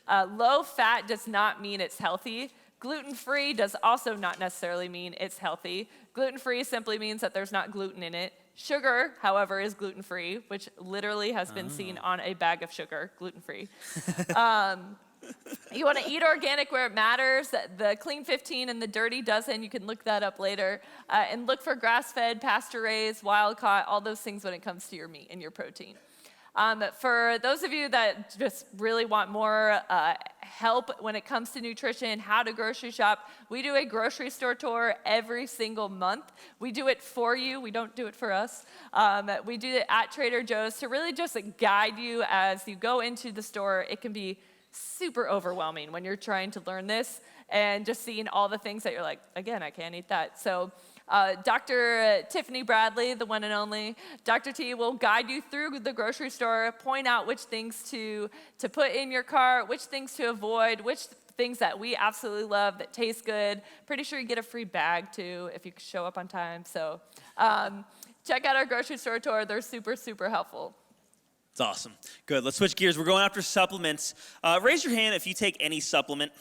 Low fat does not mean it's healthy. Gluten-free does also not necessarily mean it's healthy. Gluten-free simply means that there's not gluten in it. Sugar, however, is gluten-free, which literally has been seen on a bag of sugar, gluten-free. You want to eat organic where it matters. The Clean 15 and the Dirty Dozen, you can look that up later. And look for grass-fed, pasture-raised, wild-caught, all those things when it comes to your meat and your protein. For those of you that just really want more help when it comes to nutrition, how to grocery shop, we do a grocery store tour every single month. We do it for you. We don't do it for us. We do it at Trader Joe's to really just guide you as you go into the store. It can be super overwhelming when you're trying to learn this and just seeing all the things that you're like, again, I can't eat that. So Dr. Tiffany Bradley, the one and only, Dr. T will guide you through the grocery store, point out which things to put in your cart, which things to avoid, which things that we absolutely love that taste good. Pretty sure you get a free bag too if you show up on time. So check out our grocery store tour. They're super, super helpful. It's awesome. Good. Let's switch gears. We're going after supplements. Raise your hand if you take any supplement.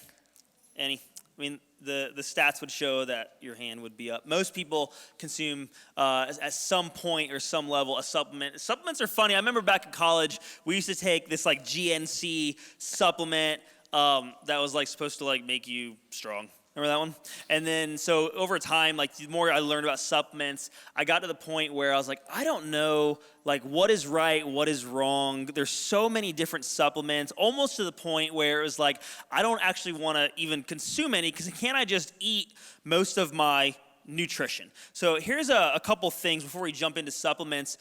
Any. I mean, the stats would show that your hand would be up. Most people consume, at some point or some level, a supplement. Supplements are funny. I remember back in college, we used to take this GNC supplement that was supposed to make you strong. Remember that one? And then, so over time, the more I learned about supplements, I got to the point where I was like, I don't know, what is right, what is wrong. There's so many different supplements, almost to the point where it was I don't actually want to even consume any, because can't I just eat most of my nutrition? So here's a couple things before we jump into supplements.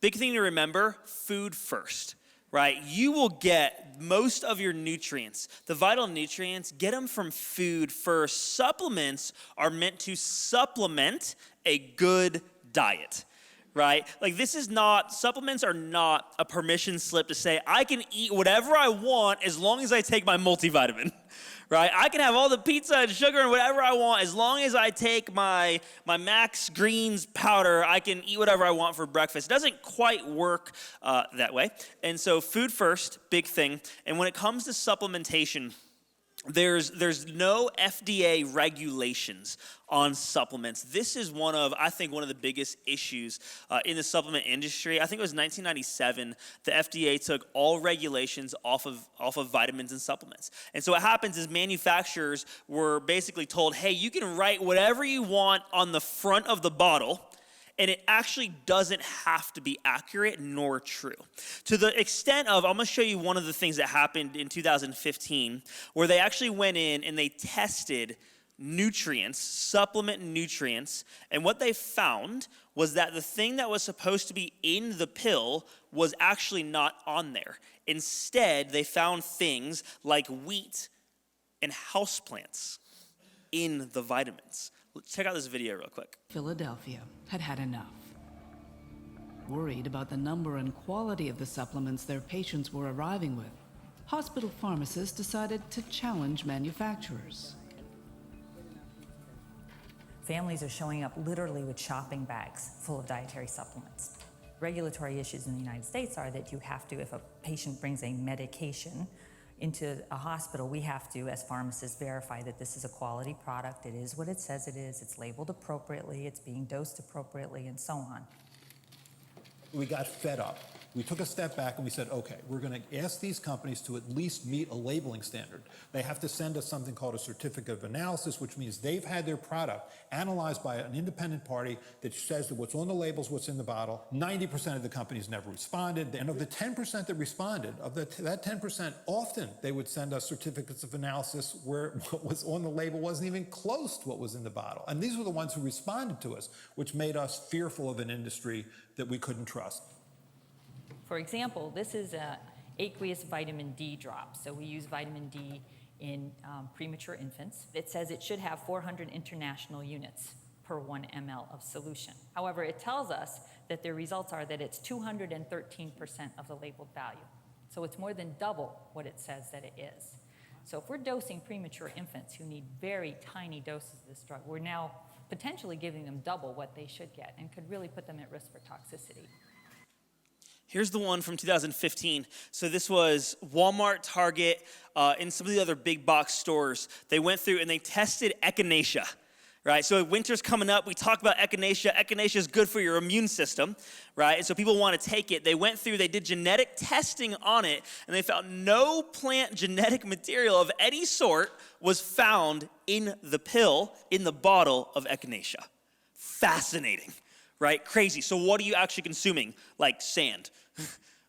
Big thing to remember, food first. Right? You will get most of your nutrients, the vital nutrients, get them from food first. Supplements are meant to supplement a good diet, right? Supplements are not a permission slip to say, I can eat whatever I want as long as I take my multivitamin, right? I can have all the pizza and sugar and whatever I want as long as I take my Max Greens powder. I can eat whatever I want for breakfast. It doesn't quite work that way. And so food first, big thing. And when it comes to supplementation, there's no FDA regulations on supplements. This is I think one of the biggest issues in the supplement industry. I think it was 1997, the FDA took all regulations off of vitamins and supplements. And so what happens is manufacturers were basically told, hey, you can write whatever you want on the front of the bottle, and it actually doesn't have to be accurate nor true. To the extent of, I'm gonna show you one of the things that happened in 2015, where they actually went in and they tested nutrients, supplement nutrients, and what they found was that the thing that was supposed to be in the pill was actually not on there. Instead, they found things like wheat and houseplants in the vitamins. Check out this video real quick. Philadelphia had had enough. Worried about the number and quality of the supplements their patients were arriving with, hospital pharmacists decided to challenge manufacturers. Families are showing up literally with shopping bags full of dietary supplements. Regulatory issues in the United States are that you have to, if a patient brings a medication into a hospital, we have to, as pharmacists, verify that this is a quality product, it is what it says it is, it's labeled appropriately, it's being dosed appropriately, and so on. We got fed up We took a step back and we said, okay, we're going to ask these companies to at least meet a labeling standard. They have to send us something called a certificate of analysis, which means they've had their product analyzed by an independent party that says that what's on the labels, what's in the bottle. 90% of the companies never responded. And of the 10% that responded, that 10%, often they would send us certificates of analysis where what was on the label wasn't even close to what was in the bottle. And these were the ones who responded to us, which made us fearful of an industry that we couldn't trust. For example, this is a aqueous vitamin D drop. So we use vitamin D in premature infants. It says it should have 400 international units per 1 ml of solution. However, it tells us that the results are that it's 213% of the labeled value. So it's more than double what it says that it is. So if we're dosing premature infants who need very tiny doses of this drug, we're now potentially giving them double what they should get and could really put them at risk for toxicity. Here's the one from 2015. So this was Walmart, Target, and some of the other big box stores. They went through and they tested echinacea, right? So winter's coming up. We talk about echinacea. Echinacea is good for your immune system, right? And so people want to take it. They went through, they did genetic testing on it, and they found no plant genetic material of any sort was found in the pill, in the bottle of echinacea. Fascinating, right? Crazy. So what are you actually consuming? Like sand.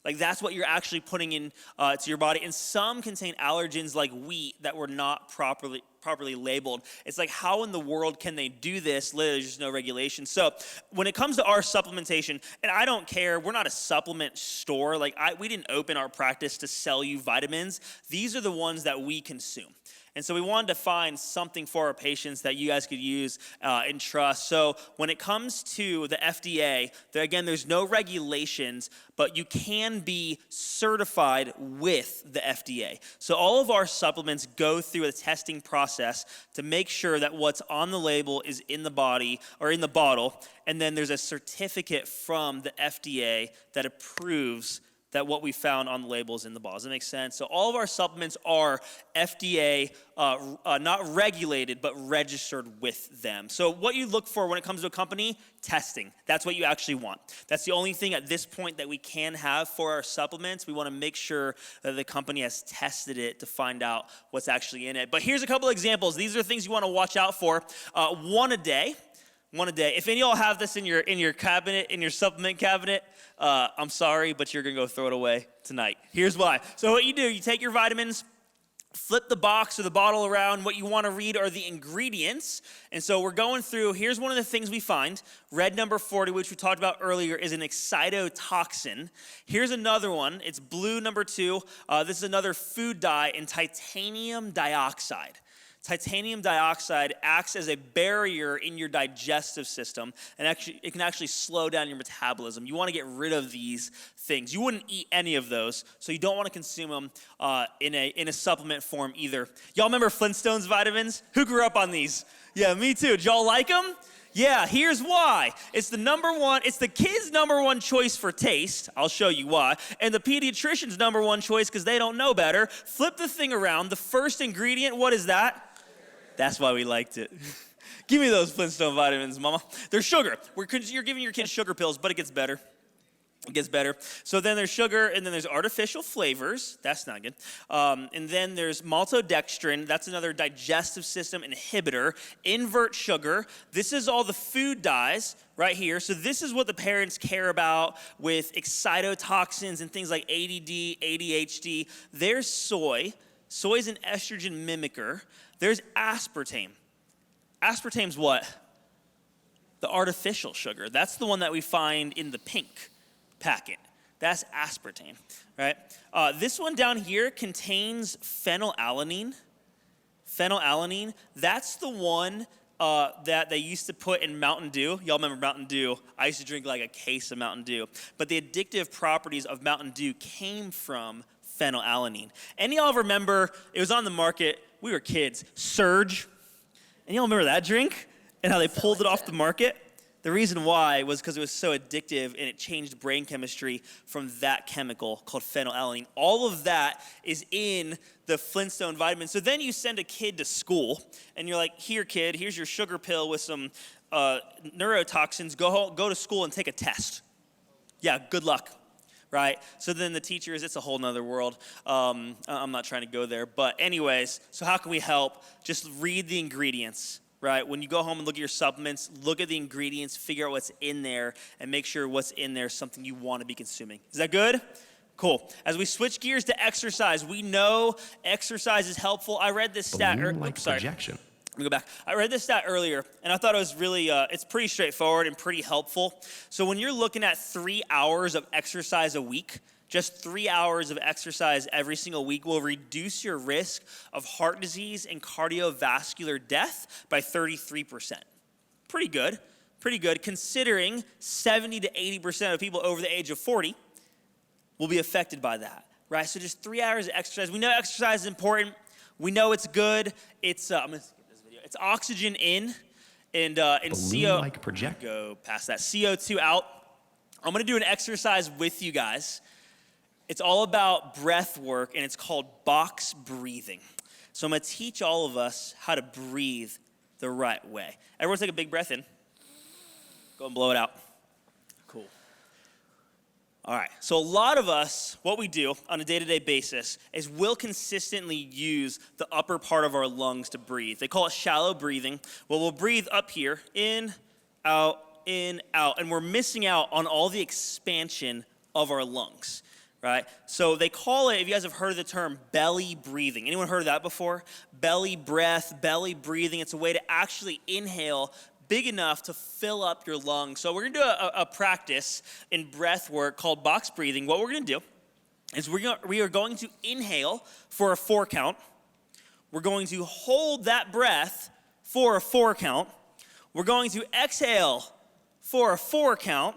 Like that's what you're actually putting in to your body. And some contain allergens like wheat that were not properly labeled. It's like, how in the world can they do this? Literally, there's just no regulation. So when it comes to our supplementation, and I don't care, we're not a supplement store. Like we didn't open our practice to sell you vitamins. These are the ones that we consume. And so we wanted to find something for our patients that you guys could use and trust. So when it comes to the FDA, again, there's no regulations, but you can be certified with the FDA. So all of our supplements go through a testing process to make sure that what's on the label is in the body or in the bottle. And then there's a certificate from the FDA that approves that what we found on the labels in the bottle. Does that make sense? So all of our supplements are FDA, not regulated, but registered with them. So what you look for when it comes to a company, testing. That's what you actually want. That's the only thing at this point that we can have for our supplements. We want to make sure that the company has tested it to find out what's actually in it. But here's a couple examples. These are things you want to watch out for. One a day. If any of y'all have this in your cabinet, in your supplement cabinet, I'm sorry, but you're going to go throw it away tonight. Here's why. So what you do, you take your vitamins, flip the box or the bottle around. What you want to read are the ingredients. And so we're going through, here's one of the things we find. Red number 40, which we talked about earlier, is an excitotoxin. Here's another one. It's blue number 2. This is another food dye in titanium dioxide. Titanium dioxide acts as a barrier in your digestive system, and it can actually slow down your metabolism. You want to get rid of these things. You wouldn't eat any of those, so you don't want to consume them in a supplement form either. Y'all remember Flintstones vitamins? Who grew up on these? Yeah, me too. Did y'all like them? Yeah, here's why. It's the kids' number one choice for taste. I'll show you why. And the pediatrician's number one choice because they don't know better. Flip the thing around. The first ingredient, what is that? That's why we liked it. Give me those Flintstone vitamins, mama. They're sugar. You're giving your kids sugar pills, but it gets better. It gets better. So then there's sugar, and then there's artificial flavors. That's not good. And then there's maltodextrin. That's another digestive system inhibitor. Invert sugar. This is all the food dyes right here. So this is what the parents care about with excitotoxins and things like ADD, ADHD. There's soy. Soy is an estrogen mimicker. There's aspartame. Aspartame's what? The artificial sugar. That's the one that we find in the pink packet. That's aspartame, right? This one down here contains phenylalanine. Phenylalanine, that's the one that they used to put in Mountain Dew. Y'all remember Mountain Dew? I used to drink like a case of Mountain Dew. But the addictive properties of Mountain Dew came from phenylalanine. Any of y'all remember, it was on the market, we were kids, Surge. And y'all remember that drink? And how they pulled it off the market? The reason why was because it was so addictive and it changed brain chemistry from that chemical called phenylalanine. All of that is in the Flintstone vitamins. So then you send a kid to school and you're like, here kid, here's your sugar pill with some neurotoxins. Go to school and take a test. Yeah, good luck. right? So then the teachers, it's a whole nother world. I'm not trying to go there. But anyways, so how can we help? Just read the ingredients, right? When you go home and look at your supplements, look at the ingredients, figure out what's in there, and make sure what's in there is something you want to be consuming. Is that good? Cool. As we switch gears to exercise, we know exercise is helpful. I read this stat. Projection. Let me go back. I read this stat earlier, and I thought it was really, it's pretty straightforward and pretty helpful. So when you're looking at 3 hours of exercise a week, just 3 hours of exercise every single week will reduce your risk of heart disease and cardiovascular death by 33%. Pretty good, considering 70 to 80% of people over the age of 40 will be affected by that, right? So just 3 hours of exercise. We know exercise is important. We know it's good. It's, I'm gonna skip this video. It's oxygen in and Balloon-like project. Go past that. CO2 out. I'm gonna do an exercise with you guys. It's all about breath work, and it's called box breathing. So I'm gonna teach all of us how to breathe the right way. Everyone take a big breath in. Go and blow it out. Cool. All right, so a lot of us, what we do on a day-to-day basis is we'll consistently use the upper part of our lungs to breathe. They call it shallow breathing. Well, we'll breathe up here, in, out, and we're missing out on all the expansion of our lungs, right? So they call it, if you guys have heard of the term belly breathing. Anyone heard of that before? Belly breath, belly breathing. It's a way to actually inhale big enough to fill up your lungs. So we're gonna do a practice in breath work called box breathing. What we're gonna do is we are going to inhale for a 4 count. We're going to hold that breath for a 4 count. We're going to exhale for a 4 count,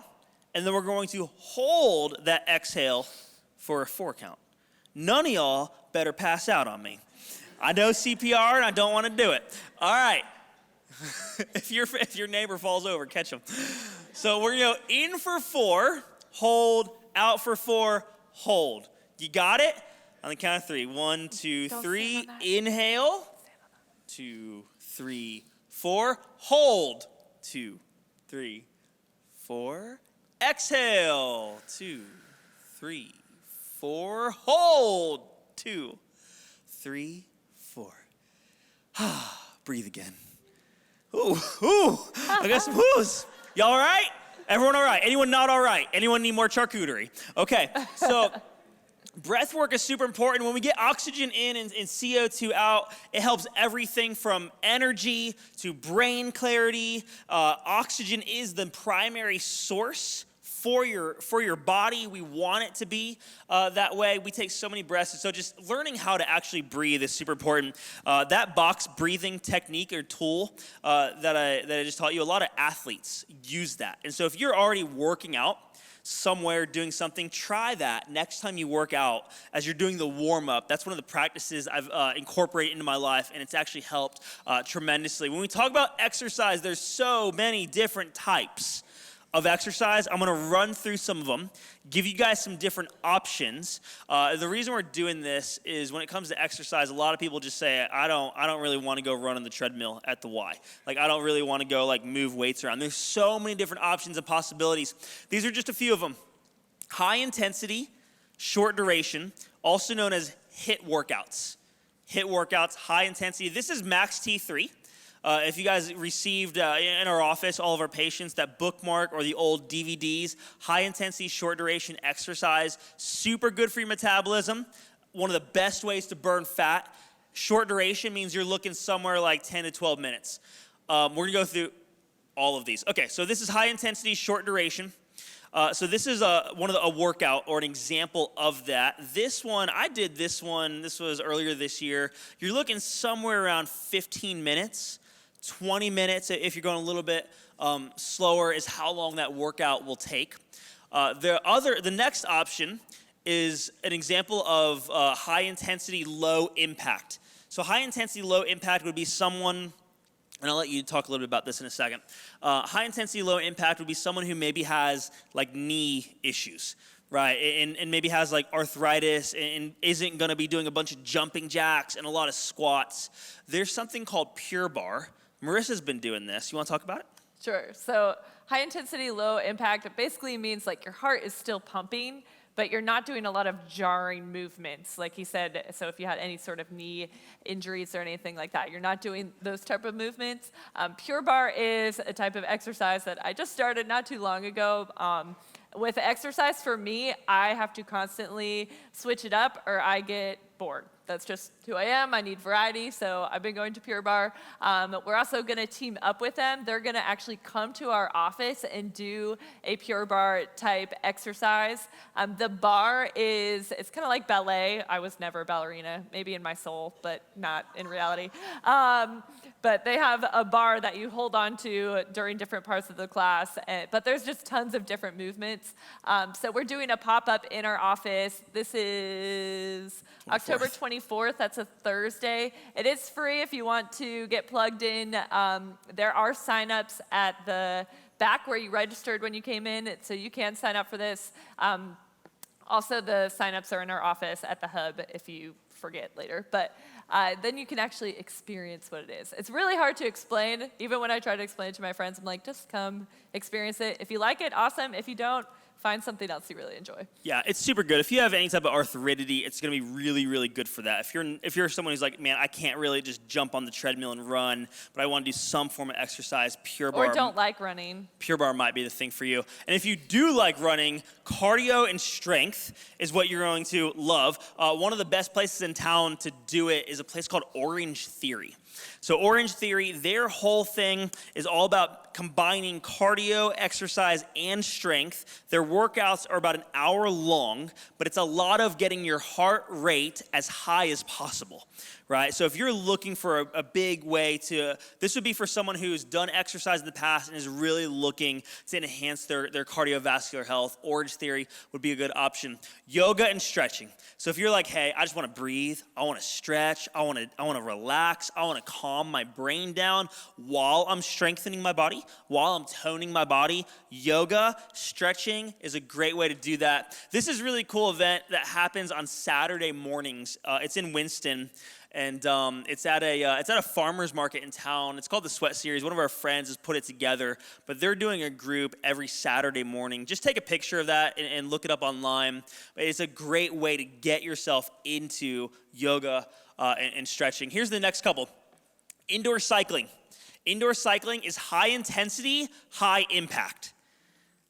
and then we're going to hold that exhale for a 4 count. None of y'all better pass out on me. I know CPR and I don't wanna do it. All right. If your neighbor falls over, catch him. So we're gonna go in for 4, hold, out for 4, hold. You got it? On the count of 3. 1, 2, 3. Inhale. 2, 3, 4. Hold. 2, 3, 4. Exhale. 2, 3, 4. Hold. 2, 3, 4. Breathe again. Ooh, I got some whoos. Y'all all right? Everyone all right? Anyone not all right? Anyone need more charcuterie? Okay, so breath work is super important. When we get oxygen in and CO2 out, it helps everything from energy to brain clarity. Oxygen is the primary source for your body. We want it to be that way. We take so many breaths, and so just learning how to actually breathe is super important. That box breathing technique or tool that I just taught you, a lot of athletes use that. And so if you're already working out somewhere, doing something, try that next time you work out as you're doing the warm-up. That's one of the practices I've incorporated into my life, and it's actually helped tremendously. When we talk about exercise, there's so many different types of exercise. I'm gonna run through some of them, give you guys some different options. The reason we're doing this is when it comes to exercise, a lot of people just say, I don't really wanna go run on the treadmill at the Y. Like, I don't really wanna go like move weights around. There's so many different options and possibilities. These are just a few of them. High intensity, short duration, also known as HIIT workouts. HIIT workouts, high intensity. This is Max T3. If you guys received in our office, all of our patients, that bookmark or the old DVDs, high intensity, short duration exercise, super good for your metabolism. One of the best ways to burn fat. Short duration means you're looking somewhere like 10 to 12 minutes. We're gonna go through all of these. Okay, so this is high intensity, short duration. So this is a workout or an example of that. This one, I did this one, this was earlier this year. You're looking somewhere around 15 minutes. 20 minutes, if you're going a little bit slower, is how long that workout will take. The next option is an example of high intensity, low impact. So high intensity, low impact would be someone, and I'll let you talk a little bit about this in a second. High intensity, low impact would be someone who maybe has like knee issues, right? And maybe has like arthritis and isn't gonna be doing a bunch of jumping jacks and a lot of squats. There's something called Pure Barre. Marissa's been doing this. You want to talk about it? Sure. So high intensity, low impact, it basically means like your heart is still pumping, but you're not doing a lot of jarring movements. Like he said, so if you had any sort of knee injuries or anything like that, you're not doing those type of movements. Pure Barre is a type of exercise that I just started not too long ago. With exercise, for me, I have to constantly switch it up or I get bored. That's just who I am. I need variety, so I've been going to Pure Barre. We're also going to team up with them. They're going to actually come to our office and do a Pure Barre type exercise. The bar it's kind of like ballet. I was never a ballerina, maybe in my soul, but not in reality. But they have a bar that you hold on to during different parts of the class, but there's just tons of different movements. So we're doing a pop-up in our office. This is October 24th. That's a Thursday. It is free if you want to get plugged in. There are signups at the back where you registered when you came in, so you can sign up for this. Also, the signups are in our office at the hub if you forget later. But then you can actually experience what it is. It's really hard to explain. Even when I try to explain it to my friends, I'm like, just come experience it. If you like it, awesome. If you don't, find something else you really enjoy. Yeah, it's super good. If you have any type of arthritis, it's going to be really, really good for that. If you're someone who's like, man, I can't really just jump on the treadmill and run, but I want to do some form of exercise, Pure Barre. Or don't like running. Pure Barre might be the thing for you. And if you do like running, cardio and strength is what you're going to love. One of the best places in town to do it is a place called Orange Theory. So Orange Theory, their whole thing is all about combining cardio, exercise, and strength. Their workouts are about an hour long, but it's a lot of getting your heart rate as high as possible, right? So if you're looking for a big way this would be for someone who's done exercise in the past and is really looking to enhance their cardiovascular health. Orange Theory would be a good option. Yoga and stretching. So if you're like, hey, I just want to breathe, I want to stretch, I want to relax, I want to calm my brain down while I'm strengthening my body, while I'm toning my body, yoga, stretching is a great way to do that. This is a really cool event that happens on Saturday mornings. It's in Winston. And it's at a farmer's market in town. It's called the Sweat Series. One of our friends has put it together, but they're doing a group every Saturday morning. Just take a picture of that and look it up online. It's a great way to get yourself into yoga and stretching. Here's the next couple. Indoor cycling. Indoor cycling is high intensity, high impact.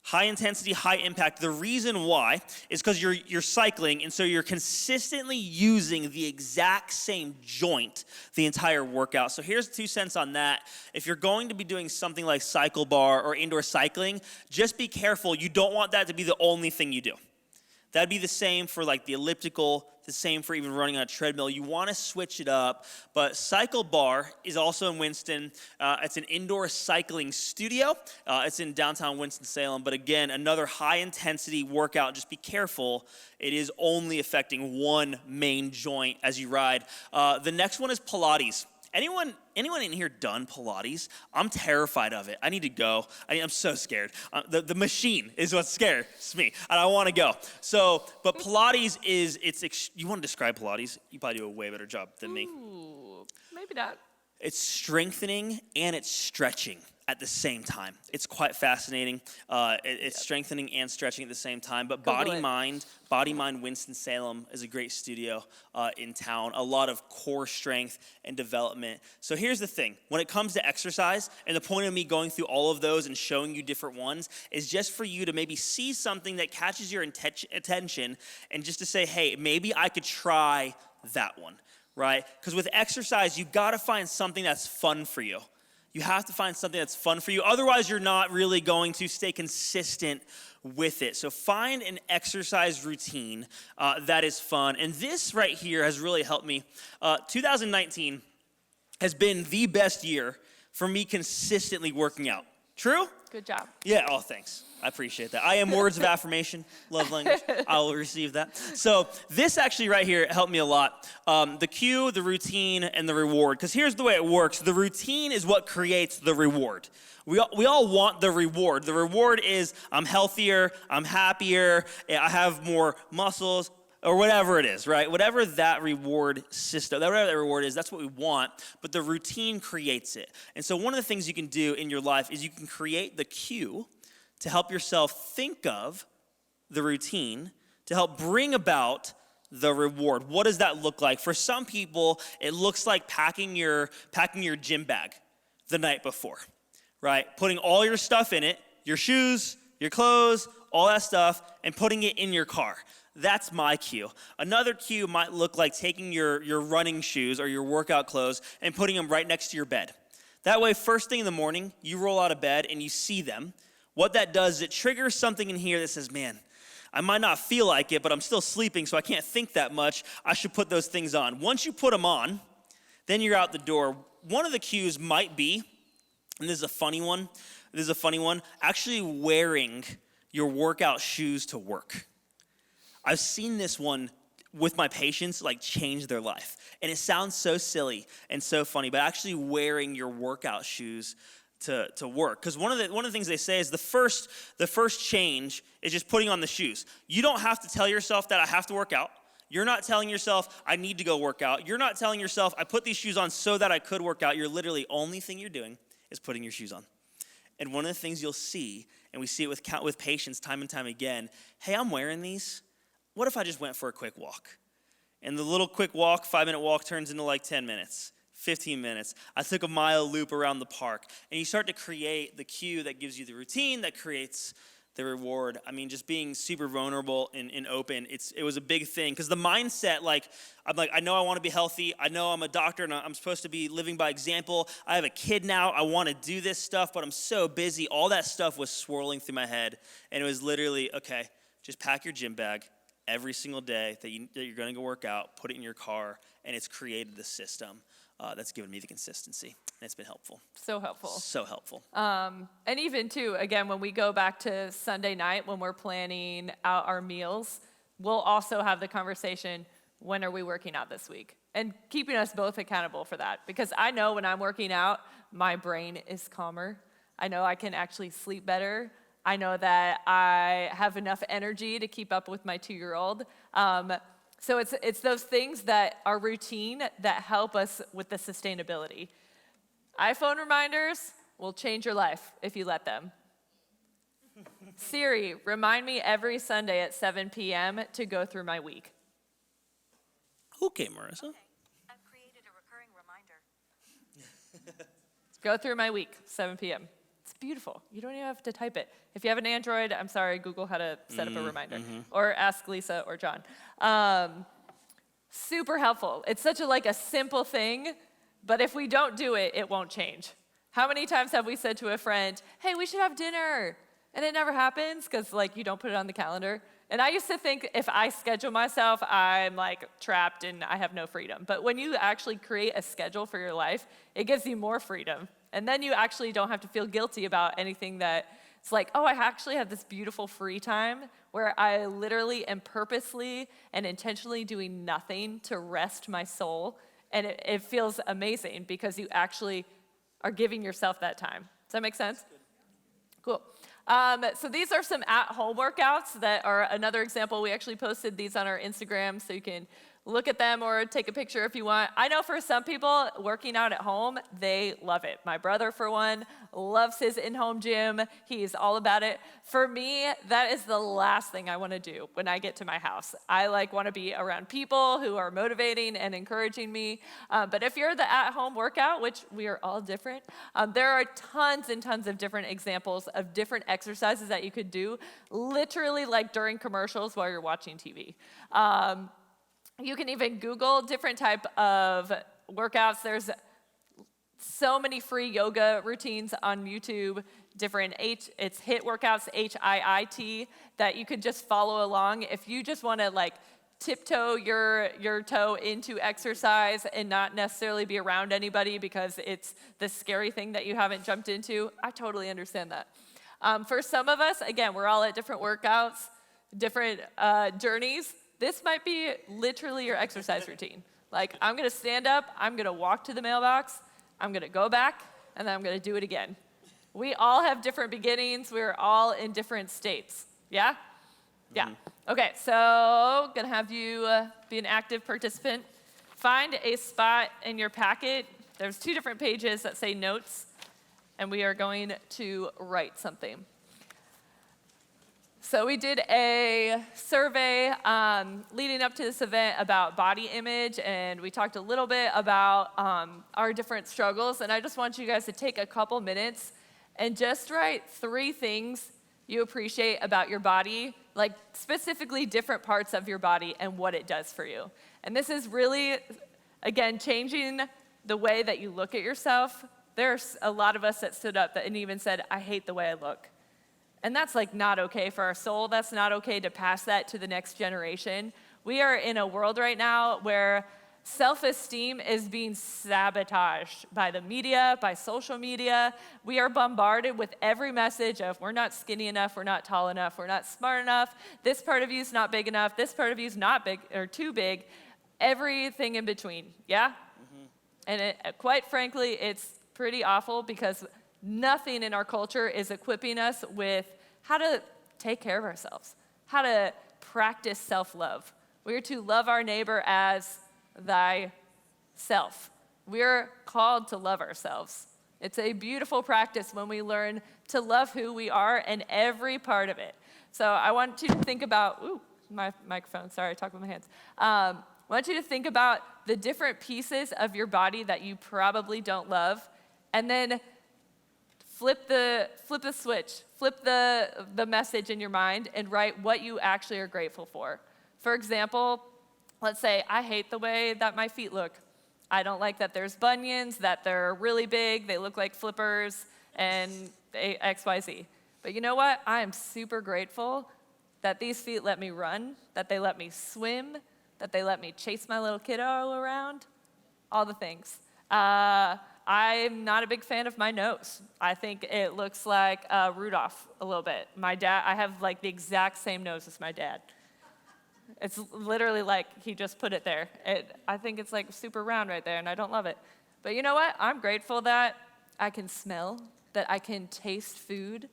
High intensity, high impact. The reason why is because you're cycling, and so you're consistently using the exact same joint the entire workout. So here's 2 cents on that. If you're going to be doing something like cycle bar or indoor cycling, just be careful. You don't want that to be the only thing you do. That'd be the same for like the elliptical, the same for even running on a treadmill. You want to switch it up, but Cycle Bar is also in Winston. It's an indoor cycling studio. It's in downtown Winston-Salem, but again, another high-intensity workout. Just be careful. It is only affecting one main joint as you ride. The next one is Pilates. Anyone in here done Pilates? I'm terrified of it. I need to go. I'm so scared. The machine is what scares me, and I want to go. But Pilates you want to describe Pilates? You probably do a way better job than me. Ooh, maybe not. It's strengthening and it's stretching at the same time. It's quite fascinating. It's strengthening and stretching at the same time. But Body Mind Winston-Salem is a great studio in town. A lot of core strength and development. So here's the thing. When it comes to exercise, and the point of me going through all of those and showing you different ones is just for you to maybe see something that catches your attention and just to say, hey, maybe I could try that one, right? Because with exercise, you got to find something that's fun for you. You have to find something that's fun for you. Otherwise, you're not really going to stay consistent with it. So find an exercise routine that is fun. And this right here has really helped me. 2019 has been the best year for me consistently working out. True? Good job. Yeah, oh, thanks. I appreciate that. I am words of affirmation, love language. I will receive that. So this actually right here helped me a lot. The cue, the routine, and the reward. Because here's the way it works. The routine is what creates the reward. We all want the reward. The reward is I'm healthier, I'm happier, I have more muscles, or whatever it is, right? Whatever that reward system, whatever that reward is, that's what we want, but the routine creates it. And so one of the things you can do in your life is you can create the cue to help yourself think of the routine to help bring about the reward. What does that look like? For some people, it looks like packing your gym bag the night before, right? Putting all your stuff in it, your shoes, your clothes, all that stuff, and putting it in your car. That's my cue. Another cue might look like taking your running shoes or your workout clothes and putting them right next to your bed. That way, first thing in the morning, you roll out of bed and you see them. What that does is it triggers something in here that says, man, I might not feel like it, but I'm still sleeping, so I can't think that much. I should put those things on. Once you put them on, then you're out the door. One of the cues might be, and this is a funny one, actually wearing your workout shoes to work. I've seen this one with my patients like change their life. And it sounds so silly and so funny, but actually wearing your workout shoes to work. Because one of the things they say is the first change is just putting on the shoes. You don't have to tell yourself that I have to work out. You're not telling yourself I need to go work out. You're not telling yourself I put these shoes on so that I could work out. You're literally, only thing you're doing is putting your shoes on. And one of the things you'll see, and we see it with patients time and time again, hey, I'm wearing these. What if I just went for a quick walk? And the little quick walk, 5-minute walk, turns into like 10 minutes, 15 minutes. I took a mile loop around the park. And you start to create the cue that gives you the routine, that creates the reward. I mean, just being super vulnerable and open, it was a big thing. Because the mindset, I know I want to be healthy. I know I'm a doctor and I'm supposed to be living by example. I have a kid now. I want to do this stuff, but I'm so busy. All that stuff was swirling through my head. And it was literally, okay, just pack your gym bag every single day that you're going to go work out, put it in your car, and it's created the system that's given me the consistency. And it's been helpful. So helpful. So helpful. And even too, again, when we go back to Sunday night, when we're planning out our meals, we'll also have the conversation, when are we working out this week? And keeping us both accountable for that. Because I know when I'm working out, my brain is calmer. I know I can actually sleep better. I know that I have enough energy to keep up with my 2-year-old. So it's those things that are routine that help us with the sustainability. iPhone reminders will change your life if you let them. Siri, remind me every Sunday at 7 p.m. to go through my week. Okay, Marissa. Okay, I've created a recurring reminder. Go through my week, 7 p.m. It's beautiful. You don't even have to type it. If you have an Android, I'm sorry, Google how to set up a reminder. Or ask Lisa or John. Super helpful. It's such a simple thing, but if we don't do it, it won't change. How many times have we said to a friend, hey, we should have dinner? And it never happens because you don't put it on the calendar. And I used to think if I schedule myself, I'm trapped and I have no freedom. But when you actually create a schedule for your life, it gives you more freedom. And then you actually don't have to feel guilty about anything that it's I actually have this beautiful free time where I literally am purposely and intentionally doing nothing to rest my soul. And it feels amazing because you actually are giving yourself that time. Does that make sense? Cool. So these are some at-home workouts that are another example. We actually posted these on our Instagram, so you can look at them or take a picture if you want. I know for some people, working out at home, they love it. My brother, for one, loves his in-home gym. He's all about it. For me, that is the last thing I want to do when I get to my house. I want to be around people who are motivating and encouraging me. But if you're the at-home workout, which we are all different, there are tons and tons of different examples of different exercises that you could do, literally during commercials while you're watching TV. You can even Google different type of workouts. There's so many free yoga routines on YouTube, it's HIIT workouts, HIIT, that you could just follow along. If you just want to tiptoe your toe into exercise and not necessarily be around anybody because it's the scary thing that you haven't jumped into, I totally understand that. For some of us, again, we're all at different workouts, different journeys. This might be literally your exercise routine. I'm going to stand up, I'm going to walk to the mailbox, I'm going to go back, and then I'm going to do it again. We all have different beginnings. We're all in different states. Yeah? Yeah. Okay, so going to have you be an active participant. Find a spot in your packet. There's 2 different pages that say notes, and we are going to write something. So we did a survey leading up to this event about body image, and we talked a little bit about our different struggles. And I just want you guys to take a couple minutes and just write 3 things you appreciate about your body, like specifically different parts of your body and what it does for you. And this is really, again, changing the way that you look at yourself. There's a lot of us that stood up and even said, I hate the way I look. And that's like not okay for our soul. That's not okay to pass that to the next generation. We are in a world right now where self-esteem is being sabotaged by the media, by social media. We are bombarded with every message of we're not skinny enough, we're not tall enough, we're not smart enough, this part of you is not big enough, this part of you is not big or too big, everything in between, yeah? And quite frankly, it's pretty awful because nothing in our culture is equipping us with how to take care of ourselves, how to practice self-love. We are to love our neighbor as thyself. We're called to love ourselves. It's a beautiful practice when we learn to love who we are and every part of it. So I want you to think about, my microphone, sorry, I talk with my hands. I want you to think about the different pieces of your body that you probably don't love, and then flip the switch, flip the message in your mind and write what you actually are grateful for. For example, let's say, I hate the way that my feet look. I don't like that there's bunions, that they're really big, they look like flippers, and XYZ. But you know what? I am super grateful that these feet let me run, that they let me swim, that they let me chase my little kiddo around, all the things. I'm not a big fan of my nose. I think it looks like Rudolph a little bit. My dad, I have like the exact same nose as my dad. It's literally like he just put it there. I think it's like super round right there, and I don't love it. But you know what? I'm grateful that I can smell, that I can taste food,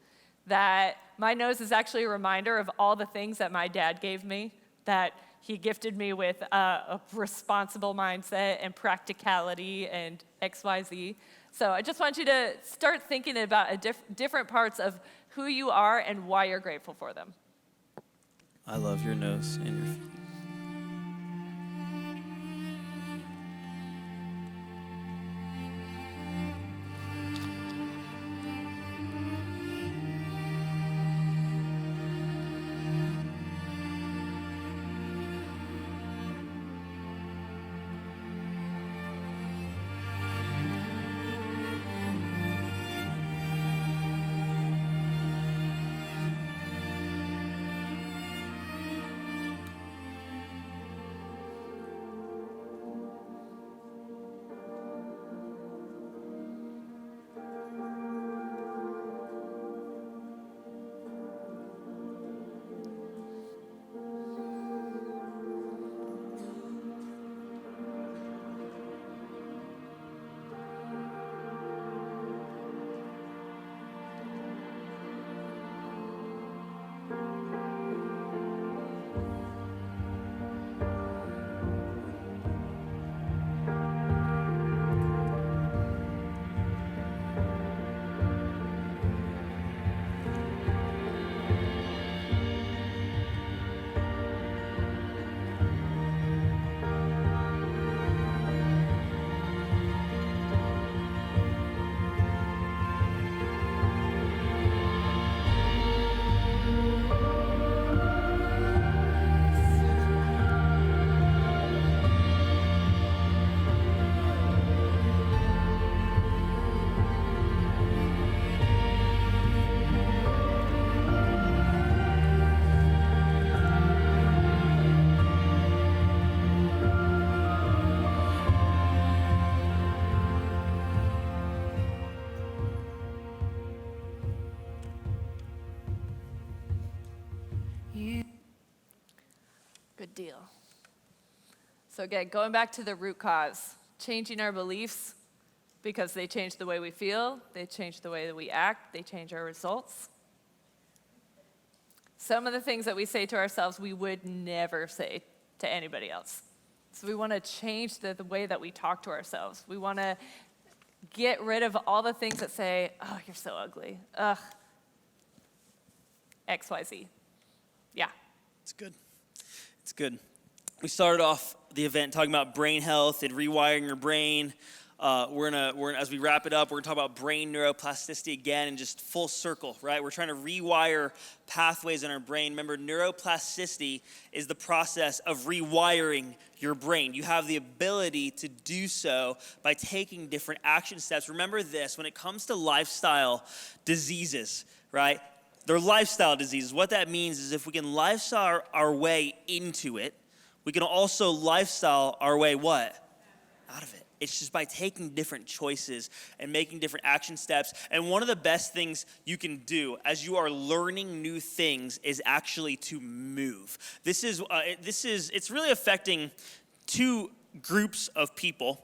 that my nose is actually a reminder of all the things that my dad gave me, that he gifted me with a responsible mindset and practicality and XYZ. So I just want you to start thinking about different parts of who you are and why you're grateful for them. I love your nose and your feet. Good deal. So again, going back to the root cause, changing our beliefs because they change the way we feel, they change the way that we act, they change our results. Some of the things that we say to ourselves, we would never say to anybody else. So we want to change the way that we talk to ourselves. We want to get rid of all the things that say, oh, you're so ugly. Ugh. XYZ. Yeah. It's good. It's good. We started off the event talking about brain health and rewiring your brain. As we wrap it up, we're gonna talk about brain neuroplasticity again and just full circle, right? We're trying to rewire pathways in our brain. Remember, neuroplasticity is the process of rewiring your brain. You have the ability to do so by taking different action steps. Remember this, when it comes to lifestyle diseases, right? They're lifestyle diseases. What that means is if we can lifestyle our way into it, we can also lifestyle our way what? Out of it. It's just by taking different choices and making different action steps. And one of the best things you can do as you are learning new things is actually to move. It's really affecting two groups of people,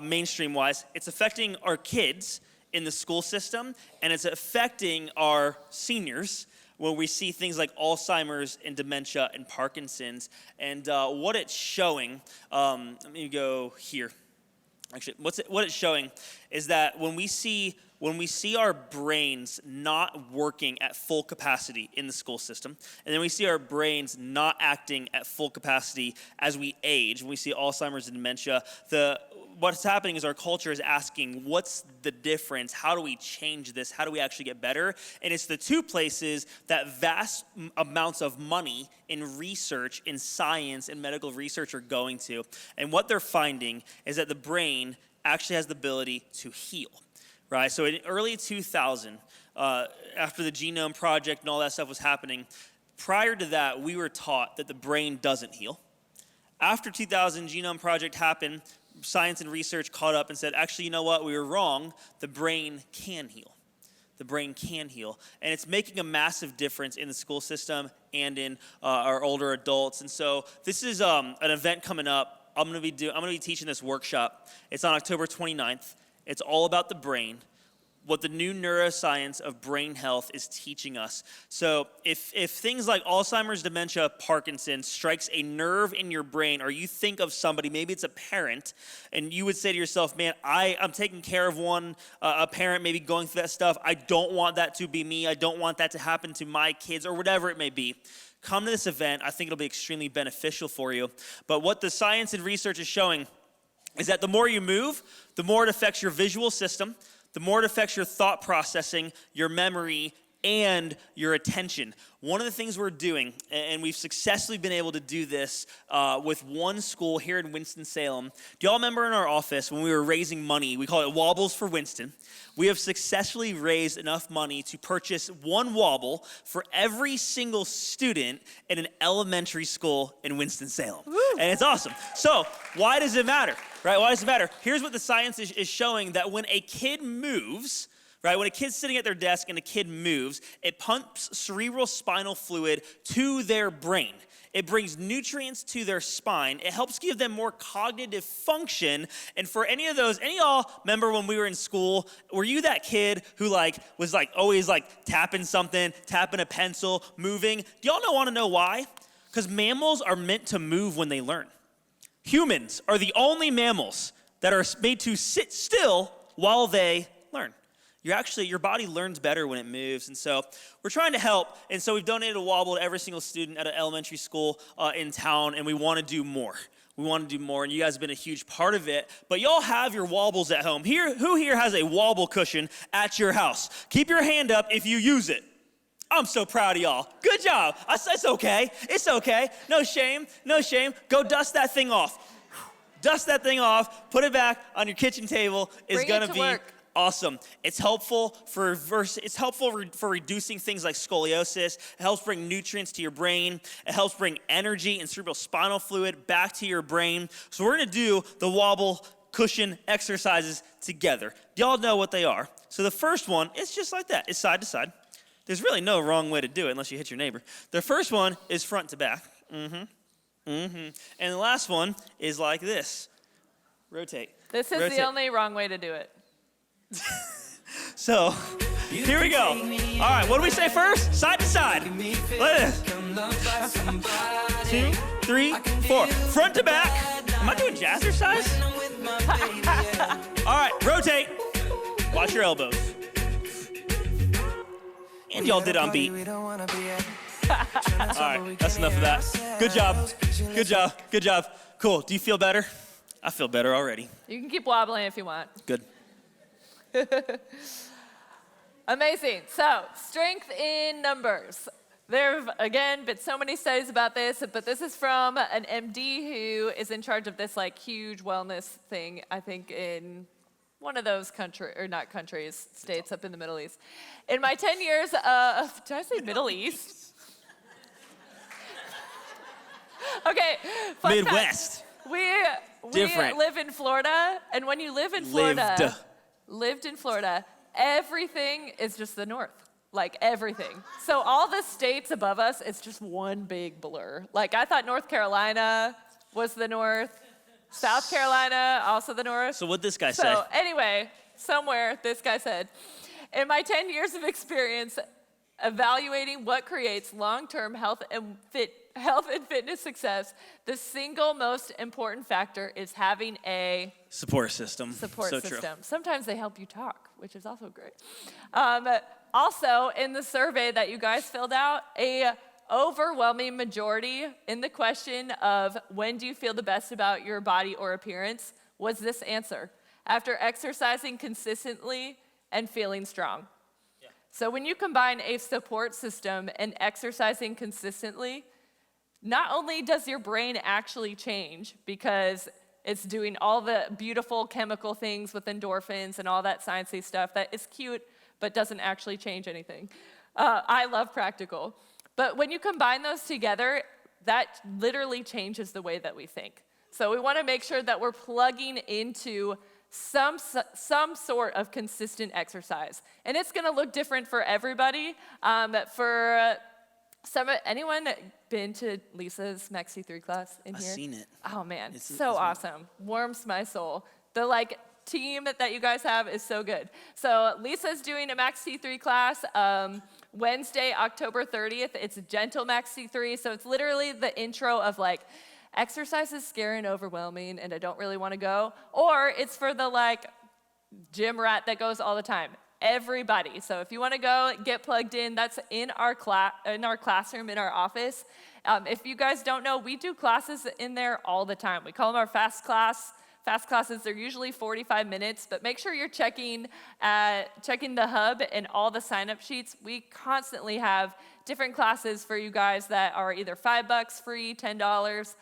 mainstream-wise. It's affecting our kids in the school system, and it's affecting our seniors when we see things like Alzheimer's and dementia and Parkinson's. And what it's showing, let me go here. Actually, what it's showing is that when we see our brains not working at full capacity in the school system, and then we see our brains not acting at full capacity as we age, when we see Alzheimer's and dementia, what's happening is our culture is asking, what's the difference? How do we change this? How do we actually get better? And it's the two places that vast amounts of money in research, in science, and medical research are going to. And what they're finding is that the brain actually has the ability to heal, right? So in early 2000, after the Genome Project and all that stuff was happening, prior to that, we were taught that the brain doesn't heal. After 2000, Genome Project happened, science and research caught up and said, actually, you know what? We were wrong. The brain can heal. The brain can heal. And it's making a massive difference in the school system and in our older adults. And so this is an event coming up. I'm going to be teaching this workshop. It's on October 29th. It's all about the brain, what the new neuroscience of brain health is teaching us. So if things like Alzheimer's, dementia, Parkinson's strikes a nerve in your brain, or you think of somebody, maybe it's a parent, and you would say to yourself, man, I'm taking care of a parent maybe going through that stuff. I don't want that to be me. I don't want that to happen to my kids, or whatever it may be. Come to this event. I think it'll be extremely beneficial for you. But what the science and research is showing is that the more you move, the more it affects your visual system, the more it affects your thought processing, your memory, and your attention. One of the things we're doing, and we've successfully been able to do this with one school here in Winston-Salem. Do y'all remember in our office when we were raising money, we call it Wobbles for Winston? We have successfully raised enough money to purchase one wobble for every single student in an elementary school in Winston-Salem. Woo. And it's awesome. So why does it matter, right? Why does it matter? Here's what the science is showing, that when a kid moves, right, when a kid's sitting at their desk and a kid moves, it pumps cerebral spinal fluid to their brain. It brings nutrients to their spine. It helps give them more cognitive function. And for any of y'all remember when we were in school, were you that kid who was always tapping something, tapping a pencil, moving? Do y'all want to know why? Because mammals are meant to move when they learn. Humans are the only mammals that are made to sit still while they learn. Your body learns better when it moves. And so we're trying to help. And so we've donated a wobble to every single student at an elementary school in town, and we want to do more. We want to do more, and you guys have been a huge part of it. But y'all have your wobbles at home. Who here has a wobble cushion at your house? Keep your hand up if you use it. I'm so proud of y'all. Good job. It's okay. It's okay. No shame. No shame. Go dust that thing off. Dust that thing off. Put it back on your kitchen table. It's going to be work. Awesome. It's helpful for reducing things like scoliosis. It helps bring nutrients to your brain. It helps bring energy and cerebral spinal fluid back to your brain. So we're going to do the wobble cushion exercises together. Do y'all know what they are? So the first one is just like that. It's side to side. There's really no wrong way to do it unless you hit your neighbor. The first one is front to back. And the last one is like this. Rotate. This is the only wrong way to do it. So, here we go. All right, what do we say first? Side to side. Let's 2, 3, 4. Front to back. Am I doing jazzercise? All right, rotate. Watch your elbows. And y'all did on beat. right, that's enough of that. Good job. Good job. Good job. Cool. Do you feel better? I feel better already. You can keep wobbling if you want. Good. Amazing. So, strength in numbers. There have, again, been so many studies about this, but this is from an MD who is in charge of this, like, huge wellness thing, I think, in one of those states up in the Middle East. In my 10 years of, did I say Middle East? Okay. fun fact. Midwest. We Different. live in Florida, and when you live in Florida, lived in Florida, everything is just the north. Like everything. So all the states above us, it's just one big blur. Like I thought North Carolina was the north, South Carolina, also the north. So what'd this guy say? So anyway, somewhere this guy said, in my 10 years of experience evaluating what creates long-term health and fitness success, the single most important factor is having a Support system. Support So system. true. Sometimes they help you talk, which is also great. Also, in the survey that you guys filled out, a overwhelming majority in the question of when do you feel the best about your body or appearance was this answer: after exercising consistently and feeling strong. Yeah. So when you combine a support system and exercising consistently, not only does your brain actually change because it's doing all the beautiful chemical things with endorphins and all that sciencey stuff that is cute, but doesn't actually change anything. I love practical. But when you combine those together, that literally changes the way that we think. So we want to make sure that we're plugging into some sort of consistent exercise. And it's going to look different for everybody. Anyone been to Lisa's Maxi 3 class in here? I've seen it. Oh man, it's awesome. Warms my soul. The team that you guys have is so good. So Lisa's doing a Max C3 class Wednesday, October 30th. It's a gentle Max C3. So it's literally the intro of exercise is scary and overwhelming and I don't really want to go. Or it's for the gym rat that goes all the time. Everybody. So if you want to go, get plugged in. That's in our classroom, in our office. If you guys don't know, we do classes in there all the time. We call them our fast classes. They're usually 45 minutes, but make sure you're checking the hub and all the sign-up sheets. We constantly have different classes for you guys that are either $5 free, $10.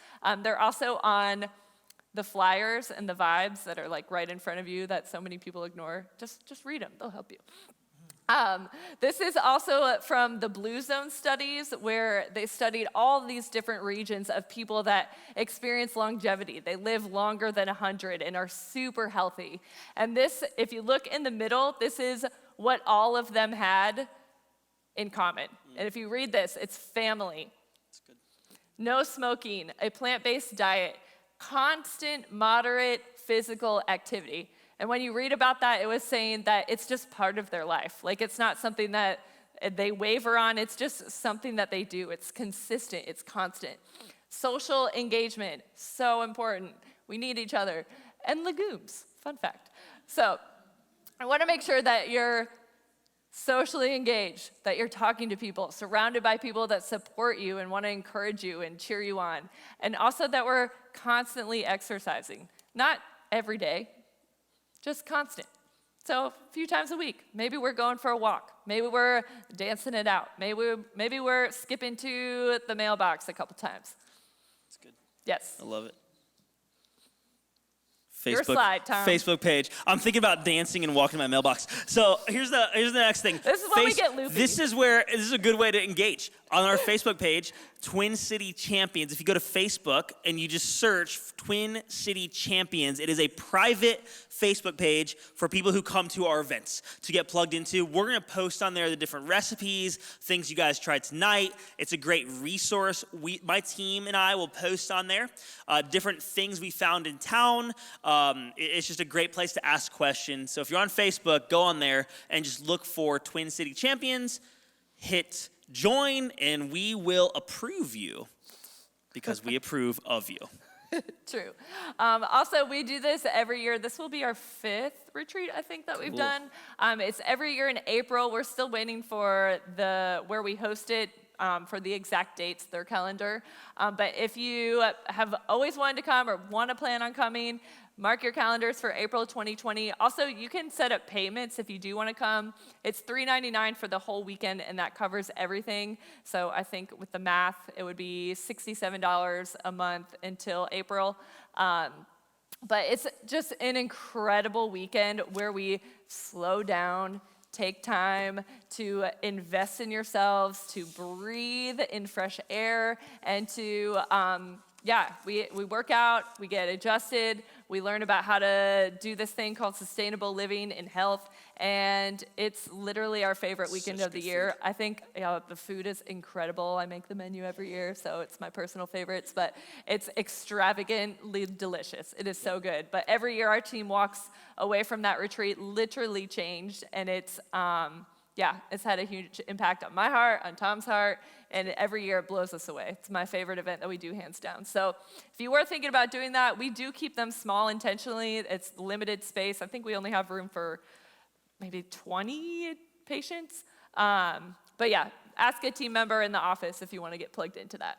They're also on the flyers and the vibes that are right in front of you that so many people ignore. Just read them, they'll help you. This is also from the Blue Zone studies, where they studied all these different regions of people that experience longevity. They live longer than 100 and are super healthy. And this, if you look in the middle, this is what all of them had in common. And if you read this, it's family, no smoking, a plant-based diet, constant, moderate physical activity. And when you read about that, it was saying that it's just part of their life. It's not something that they waver on. It's just something that they do. It's consistent. It's constant. Social engagement, so important. We need each other. And legumes, fun fact. So I want to make sure that you're socially engaged, that you're talking to people, surrounded by people that support you and want to encourage you and cheer you on. And also that we're constantly exercising. Not every day, just constant. So a few times a week. Maybe we're going for a walk. Maybe we're dancing it out. Maybe we're skipping to the mailbox a couple times. That's good. Yes. I love it. Your slide, Tom. Facebook page. I'm thinking about dancing and walking to my mailbox. So here's the next thing. This is when we get loopy. This is a good way to engage. On our Facebook page, Twin City Champions. If you go to Facebook and you just search Twin City Champions, it is a private Facebook page for people who come to our events to get plugged into. We're going to post on there the different recipes, things you guys tried tonight. It's a great resource. My team and I will post on there different things we found in town. It's just a great place to ask questions. So if you're on Facebook, go on there and just look for Twin City Champions, hit join, and we will approve you because we approve of you. True. Also, we do this every year. This will be our 5th retreat, I think, that we've done. It's every year in April. We're still waiting for where we host it. for the exact dates, their calendar. But if you have always wanted to come or want to plan on coming, mark your calendars for April 2020. Also, you can set up payments if you do want to come. It's $3.99 for the whole weekend, and that covers everything. So I think with the math, it would be $67 a month until April. But it's just an incredible weekend where we slow down, take time to invest in yourselves, to breathe in fresh air, and to, we work out, we get adjusted, we learn about how to do this thing called sustainable living in health, and it's literally our favorite weekend of the year. I think the food is incredible. I make the menu every year, so it's my personal favorites, but it's extravagantly delicious. It is so good. But every year our team walks away from that retreat literally changed, and it's had a huge impact on my heart, on Tom's heart, and every year it blows us away. It's my favorite event that we do, hands down. So if you were thinking about doing that, we do keep them small intentionally. It's limited space. I think we only have room for maybe 20 patients. But yeah, ask a team member in the office if you want to get plugged into that.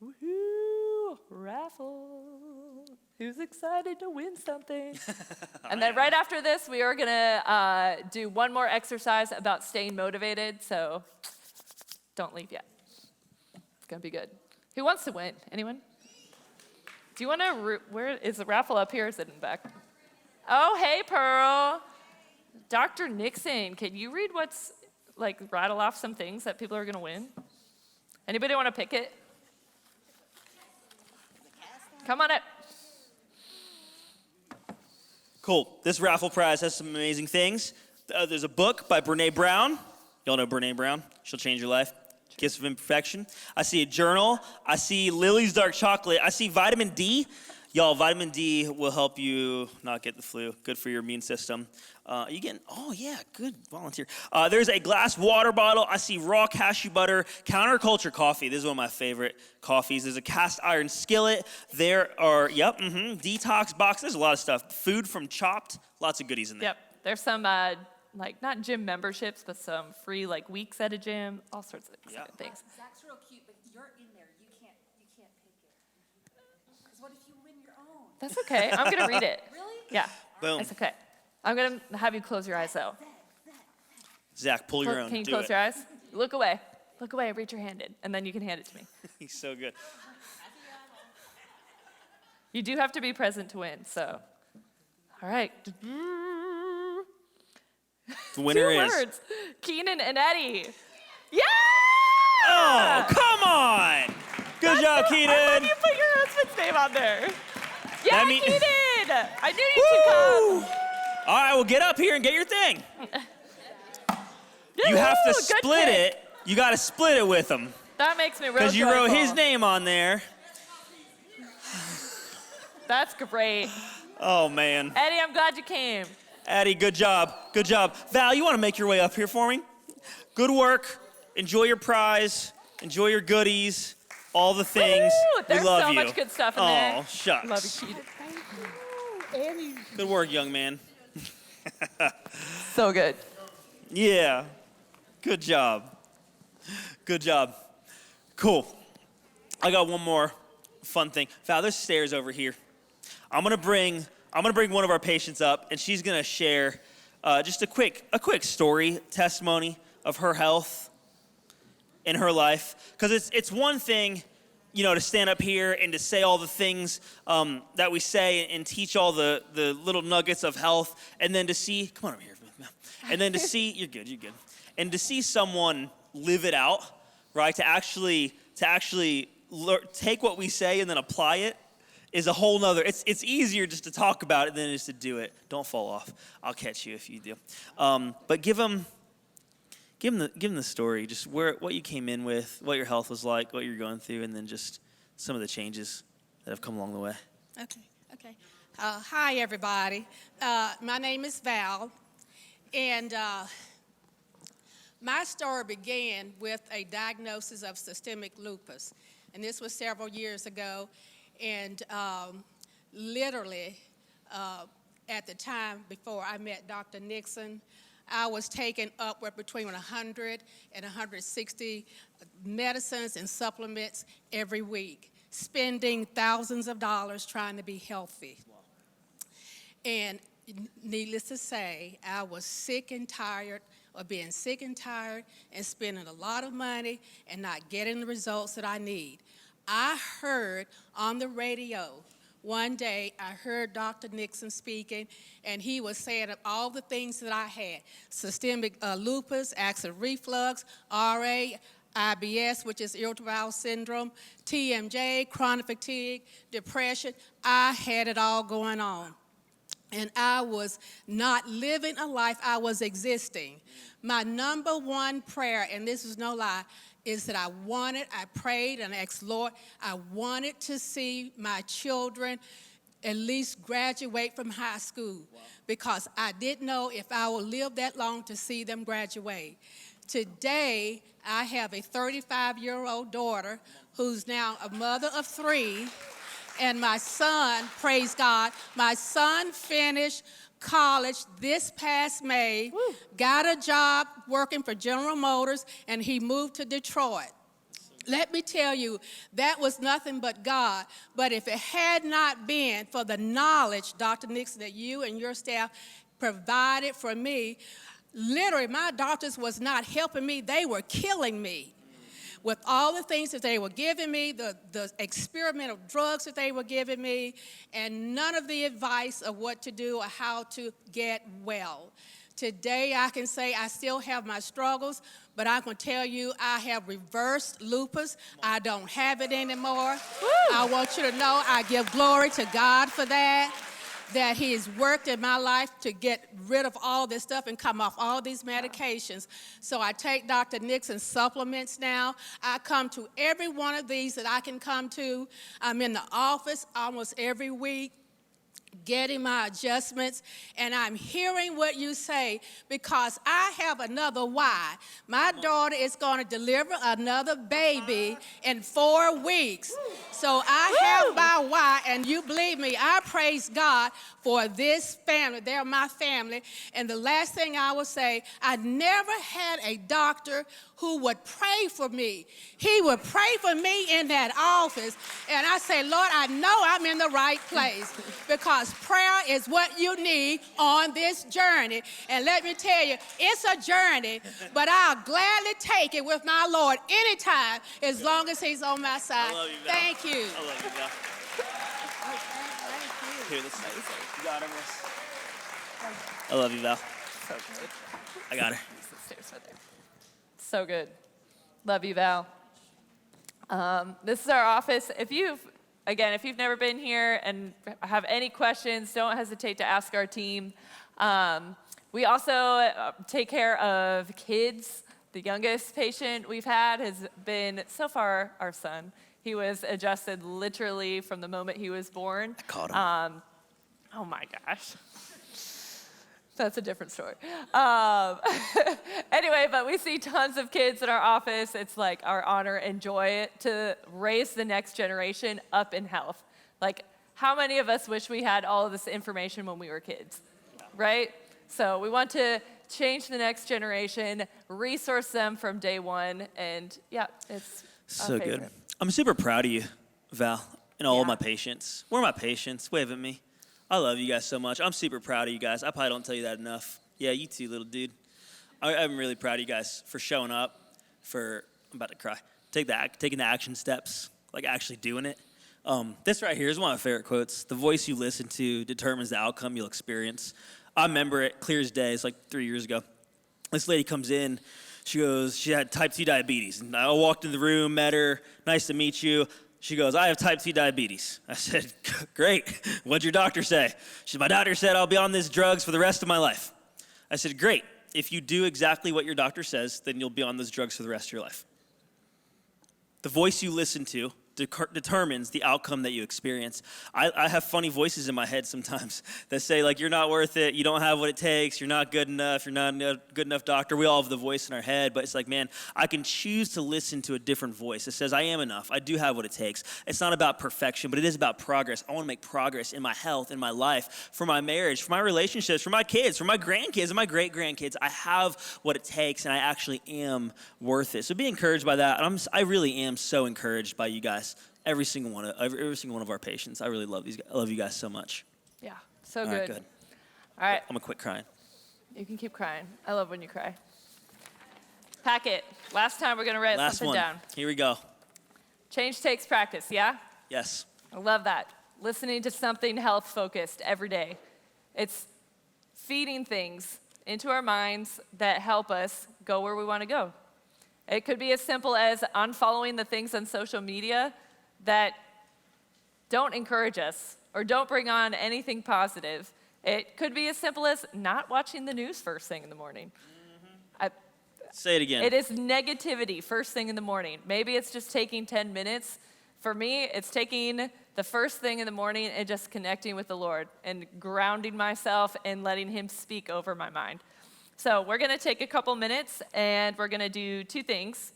Woohoo! Raffle. Who's excited to win something? And then right after this, we are going to do one more exercise about staying motivated. So don't leave yet. It's going to be good. Who wants to win? Anyone? Do you want to, where is the raffle up here or is it in the back? Oh, hey, Pearl. Dr. Nixon, can you read rattle off some things that people are going to win? Anybody want to pick it? Come on up. Cool. This raffle prize has some amazing things. There's a book by Brene Brown. Y'all know Brene Brown. She'll change your life. Gifts of Imperfection. I see a journal. I see Lily's Dark Chocolate. I see vitamin D. Y'all, vitamin D will help you not get the flu. Good for your immune system. You getting, oh yeah, good volunteer. There's a glass water bottle. I see raw cashew butter, counterculture coffee. This is one of my favorite coffees. There's a cast iron skillet. There are, detox box. There's a lot of stuff. Food from Chopped. Lots of goodies in there. Yep. There's some, not gym memberships, but some free, weeks at a gym. All sorts of exciting things. Zach's real cute, but you're in there. You can't pick it. Because what if you win your own? That's okay. I'm going to read it. Really? Yeah. Boom. That's okay. I'm going to have you close your eyes, though. Zach, pull your own. Can you Do close it. your eyes? Look away. Look away. Reach your hand in, and then you can hand it to me. He's so good. You do have to be present to win, so. All right. The winner Two is. words. Keenan and Eddie. Yeah! Oh, come on! Good job, Keenan. I love you put your husband's name on there. Yeah, That mean- Keenan! I knew you should come. All right, well, get up here and get your thing. You have to Good split pick. it. You got to split it with him. That makes me real Because you wrote joyful. his name on there. That's great. Oh, man. Eddie, I'm glad you came. Addie, good job. Good job. Val, you want to make your way up here for me? Good work. Enjoy your prize. Enjoy your goodies. All the things. Woo! We There's love so you. much good stuff in there. Oh, shucks. Love you, Keaton. Good work, young man. So good. Yeah. Good job. Good job. Cool. I got one more fun thing. Val, there's stairs over here. I'm gonna bring one of our patients up, and she's gonna share just a quick story, testimony of her health in her life. Because it's one thing, to stand up here and to say all the things that we say and teach all the little nuggets of health, and then to see, come on over here, and then to see, you're good, and to see someone live it out, right? To actually take what we say and then apply it is a whole nother. It's easier just to talk about it than it is to do it. Don't fall off. I'll catch you if you do. But give them the story, just what you came in with, what your health was like, what you're going through, and then just some of the changes that have come along the way. Okay. Hi, everybody. My name is Val, and my story began with a diagnosis of systemic lupus, and this was several years ago, and literally at the time before I met Dr. Nixon, I was taking upward between 100 and 160 medicines and supplements every week, spending thousands of dollars trying to be healthy. And needless to say, I was sick and tired of being sick and tired and spending a lot of money and not getting the results that I need. I heard on the radio one day, I heard Dr. Nixon speaking, and he was saying of all the things that I had, systemic lupus, acid reflux, RA, IBS, which is irritable bowel syndrome, TMJ, chronic fatigue, depression. I had it all going on. And I was not living a life, I was existing. My number one prayer, and this is no lie, is that I prayed and asked, Lord, I wanted to see my children at least graduate from high school, because I didn't know if I would live that long to see them graduate. Today, I have a 35-year-old daughter who's now a mother of 3, and my son, praise God, my son finished college this past May, got a job working for General Motors, and he moved to Detroit. Let me tell you, that was nothing but God. But if it had not been for the knowledge, Dr. Nixon, that you and your staff provided for me, literally, my doctors was not helping me. They were killing me. With all the things that they were giving me, the experimental drugs that they were giving me, and none of the advice of what to do or how to get well. Today, I can say I still have my struggles, but I can tell you I have reversed lupus. I don't have it anymore. I want you to know I give glory to God for that He has worked in my life to get rid of all this stuff and come off all these medications. So I take Dr. Nixon's supplements now. I come to every one of these that I can come to. I'm in the office almost every week, getting my adjustments, and I'm hearing what you say, because I have another why. My daughter is going to deliver another baby in 4 weeks. So I have my why, and you believe me, I praise God for this family. They're my family. And the last thing I will say, I never had a doctor who would pray for me. He would pray for me in that office, and I say, Lord, I know I'm in the right place, because prayer is what you need on this journey. And let me tell you, it's a journey, but I'll gladly take it with my Lord anytime, as long as He's on my side. I love you, Val. Thank you. I love you, Val. Here, this you got her, miss. I love you, Val. So good. I got her. The stairs right there. So good. Love you, Val. This is our office. If you've never been here and have any questions, don't hesitate to ask our team. We also take care of kids. The youngest patient we've had has been, so far, our son. He was adjusted literally from the moment he was born. I caught him. Oh my gosh. That's a different story. Anyway, but we see tons of kids in our office. It's like our honor and joy to raise the next generation up in health. Like, how many of us wish we had all of this information when we were kids, right? So we want to change the next generation, resource them from day one, and yeah, it's So good. I'm super proud of you, Val, and all of my patients. Where are my patients? Wave at me. I love you guys so much. I'm super proud of you guys. I probably don't tell you that enough. Yeah, you too, little dude. I'm really proud of you guys for showing up, I'm about to cry, taking the action steps, like actually doing it. This right here is one of my favorite quotes. The voice you listen to determines the outcome you'll experience. I remember it clear as day. It's like 3 years ago. This lady comes in. She goes, she had type 2 diabetes. And I walked in the room, met her. Nice to meet you. She goes, I have type 2 diabetes. I said, great. What'd your doctor say? She said, my doctor said I'll be on these drugs for the rest of my life. I said, great. If you do exactly what your doctor says, then you'll be on those drugs for the rest of your life. The voice you listen to determines the outcome that you experience. I have funny voices in my head sometimes that say, like, you're not worth it, you don't have what it takes, you're not good enough, you're not a good enough doctor. We all have the voice in our head, but it's like, man, I can choose to listen to a different voice that says, I am enough, I do have what it takes. It's not about perfection, but it is about progress. I want to make progress in my health, in my life, for my marriage, for my relationships, for my kids, for my grandkids, and my great-grandkids. I have what it takes, and I actually am worth it. So be encouraged by that. And I really am so encouraged by you guys. Every single one of our patients. I really love I love you guys so much. Yeah, so All good. right, good. All right, I'm gonna quit crying. you can keep crying. I love when you cry. Packet. Last time we're going to write Last something one. down. Here we go. Change takes practice, yeah? Yes. I love that. Listening to something health-focused every day. It's feeding things into our minds that help us go where we want to go. It could be as simple as unfollowing the things on social media that don't encourage us or don't bring on anything positive. It could be as simple as not watching the news first thing in the morning. Say it again. It is negativity first thing in the morning. Maybe it's just taking 10 minutes. For me, it's taking the first thing in the morning and just connecting with the Lord and grounding myself and letting Him speak over my mind. So we're going to take a couple minutes and we're going to do three things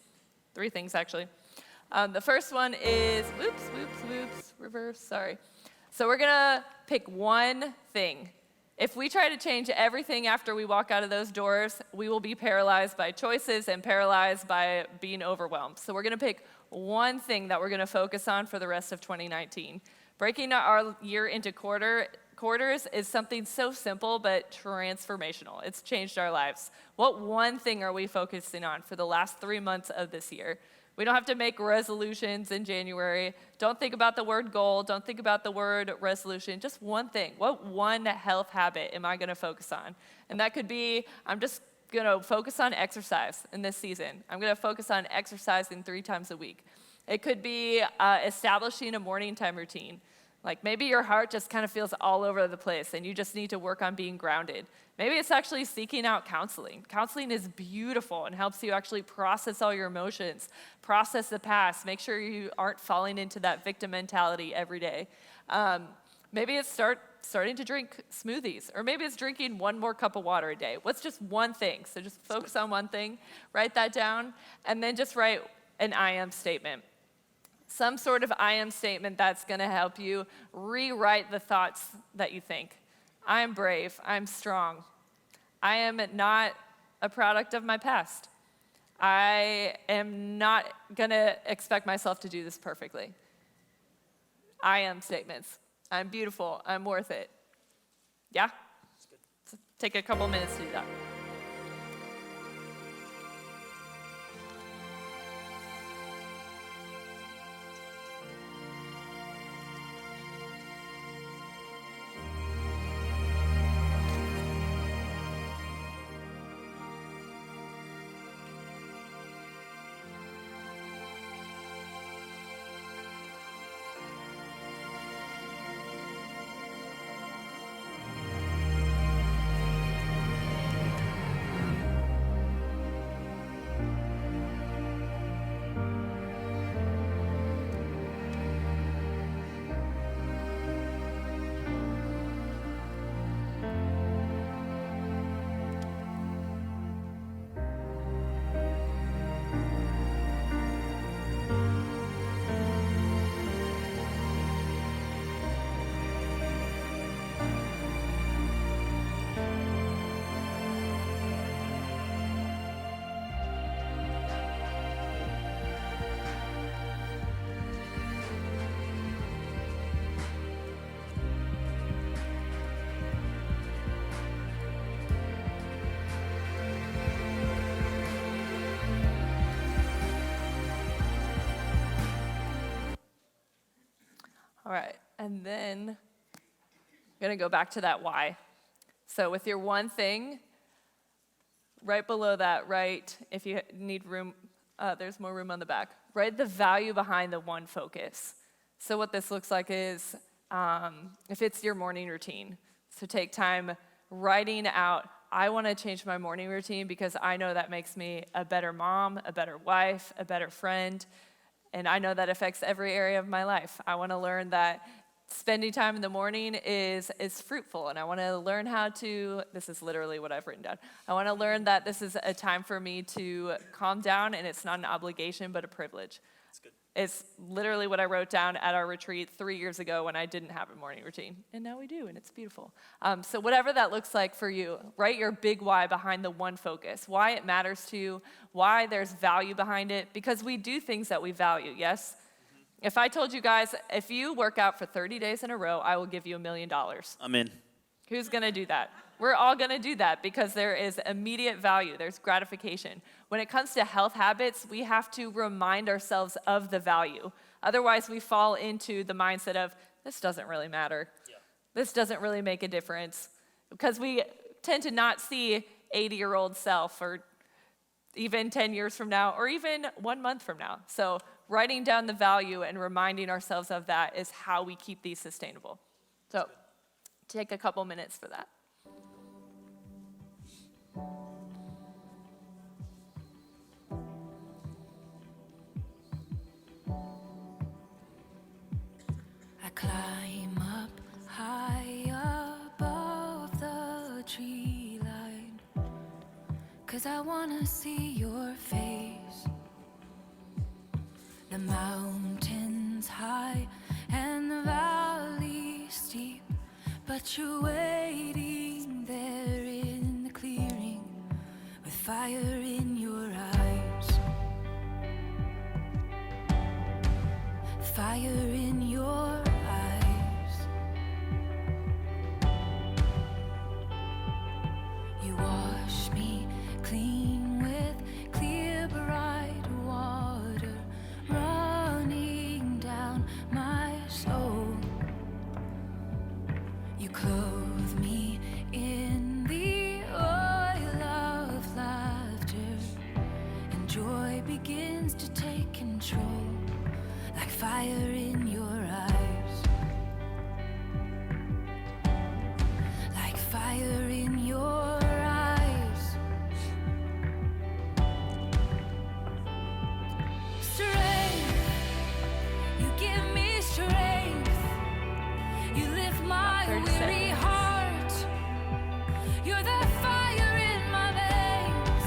actually. The first one is, reverse, sorry. So we're going to pick one thing. If we try to change everything after we walk out of those doors, we will be paralyzed by choices and paralyzed by being overwhelmed. So we're going to pick one thing that we're going to focus on for the rest of 2019. Breaking our year into quarters is something so simple but transformational. It's changed our lives. What one thing are we focusing on for the last 3 months of this year? We don't have to make resolutions in January. Don't think about the word goal. Don't think about the word resolution. Just one thing. What one health habit am I going to focus on? And that could be, I'm just going to focus on exercise in this season. I'm going to focus on exercising 3 times a week. It could be establishing a morning time routine. Like maybe your heart just kind of feels all over the place and you just need to work on being grounded. Maybe it's actually seeking out counseling. Counseling is beautiful and helps you actually process all your emotions, process the past, make sure you aren't falling into that victim mentality every day. Maybe it's starting to drink smoothies, or maybe it's drinking 1 more cup of water a day. What's just one thing? So just focus on one thing, write that down, and then just write an I am statement. Some sort of I am statement that's going to help you rewrite the thoughts that you think. I am brave. I'm strong. I am not a product of my past. I am not going to expect myself to do this perfectly. I am statements. I'm beautiful. I'm worth it. Yeah? So take a couple minutes to do that. All right, and then I'm going to go back to that why. So with your one thing, right below that, write, if you need room, there's more room on the back, write the value behind the one focus. So what this looks like is, if it's your morning routine, so take time writing out, I want to change my morning routine because I know that makes me a better mom, a better wife, a better friend. And I know that affects every area of my life. I want to learn that spending time in the morning is fruitful, and I want to learn how to, this is literally what I've written down. I want to learn that this is a time for me to calm down, and it's not an obligation, but a privilege. It's literally what I wrote down at our retreat 3 years ago when I didn't have a morning routine. And now we do, and it's beautiful. So whatever that looks like for you, write your big why behind the one focus, why it matters to you, why there's value behind it, because we do things that we value, yes? If I told you guys, if you work out for 30 days in a row, I will give you $1 million. I'm in. Who's gonna do that? We're all gonna do that because there is immediate value, there's gratification. When it comes to health habits, we have to remind ourselves of the value. Otherwise, we fall into the mindset of, this doesn't really matter. Yeah. This doesn't really make a difference. Because we tend to not see 80-year-old self or even 10 years from now or even 1 month from now. So writing down the value and reminding ourselves of that is how we keep these sustainable. So take a couple minutes for that. I climb up high above the tree line, 'cause I wanna see your face. The mountain's high and the valley's steep, but you're waiting there in the clearing with fire in your eyes. Fire in your eyes. You wash me clean with clear bright water running down my soul. You clothe me in the oil of laughter, and joy begins to take control. Like fire in your eyes. Like fire in your eyes. Strength, you give me strength. You lift my weary heart. You're the fire in my veins.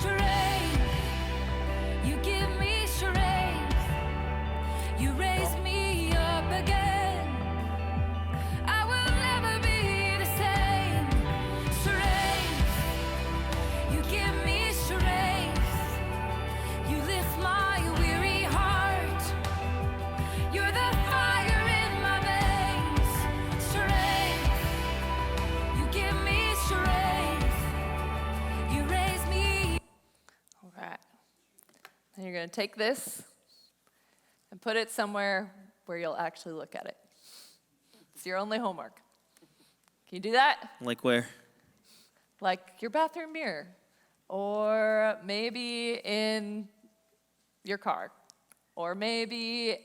Strength, you give me strength. You raise me up again. I will never be the same. Strength, you give me strength. You lift my weary heart. You're the fire in my veins. Strength, you give me strength. You raise me. All right. Then you're gonna take this and put it somewhere where you'll actually look at it. It's your only homework. Can you do that? Like where? Like your bathroom mirror, or maybe in your car, or maybe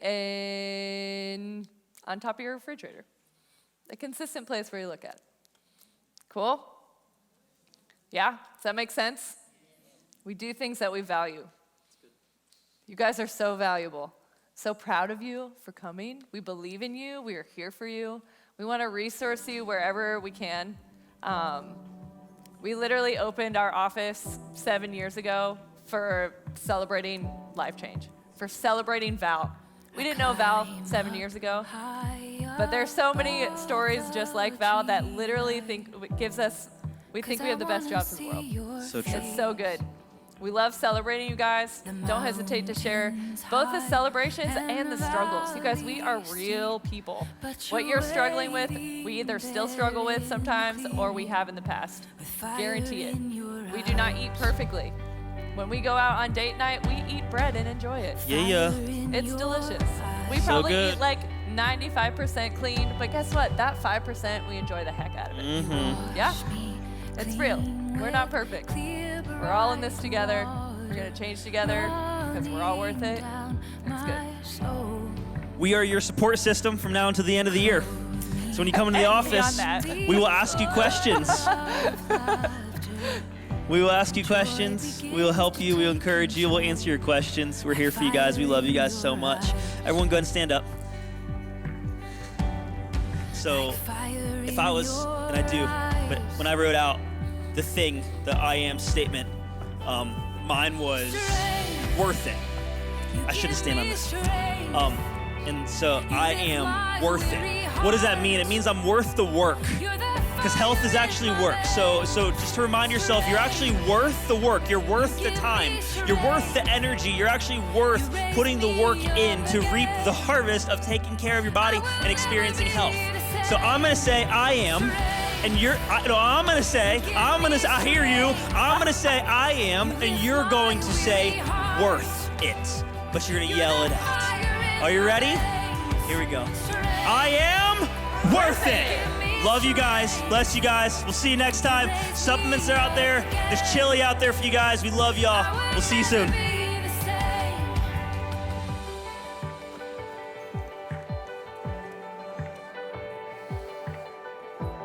on top of your refrigerator. A consistent place where you look at it. Cool? Yeah? Does that make sense? We do things that we value. You guys are so valuable. So proud of you for coming. We believe in you. We are here for you. We want to resource you wherever we can. We literally opened our office 7 years ago for celebrating life change, for celebrating Val. We didn't know Val 7 years ago, but there's so many stories just like Val that literally we think we have the best jobs in the world. So true. It's so good. We love celebrating you guys. Don't hesitate to share both the celebrations and the struggles. You guys, we are real people. What you're struggling with, we either still struggle with sometimes or we have in the past. Guarantee it. We do not eat perfectly. When we go out on date night, we eat bread and enjoy it. Yeah. It's delicious. We So probably good. eat like 95% clean, but guess what? That 5%, we enjoy the heck out of it. Mm-hmm. Yeah? It's real. We're not perfect. We're all in this together. We're going to change together because we're all worth it. It's good. We are your support system from now until the end of the year. So when you come into the And beyond office, that. we will ask you questions. We will ask you questions. We will help you. We will encourage you. We'll answer your questions. We're here for you guys. We love you guys so much. Everyone go ahead and stand up. So if I was, and I do, but when I wrote out the I am statement, mine was worth it. I should have stayed on this. And so I am worth it. What does that mean? It means I'm worth the work. Because health is actually work. So just to remind yourself, you're actually worth the work. You're worth the time. You're worth the energy. You're actually worth putting the work in to reap the harvest of taking care of your body and experiencing health. So I'm gonna say I am, and I hear you. I'm gonna say I am, and you're going to say worth it. But you're gonna yell it out. Are you ready? Here we go. I am worth it. Love you guys. Bless you guys. We'll see you next time. Supplements are out there. There's chili out there for you guys. We love y'all. We'll see you soon.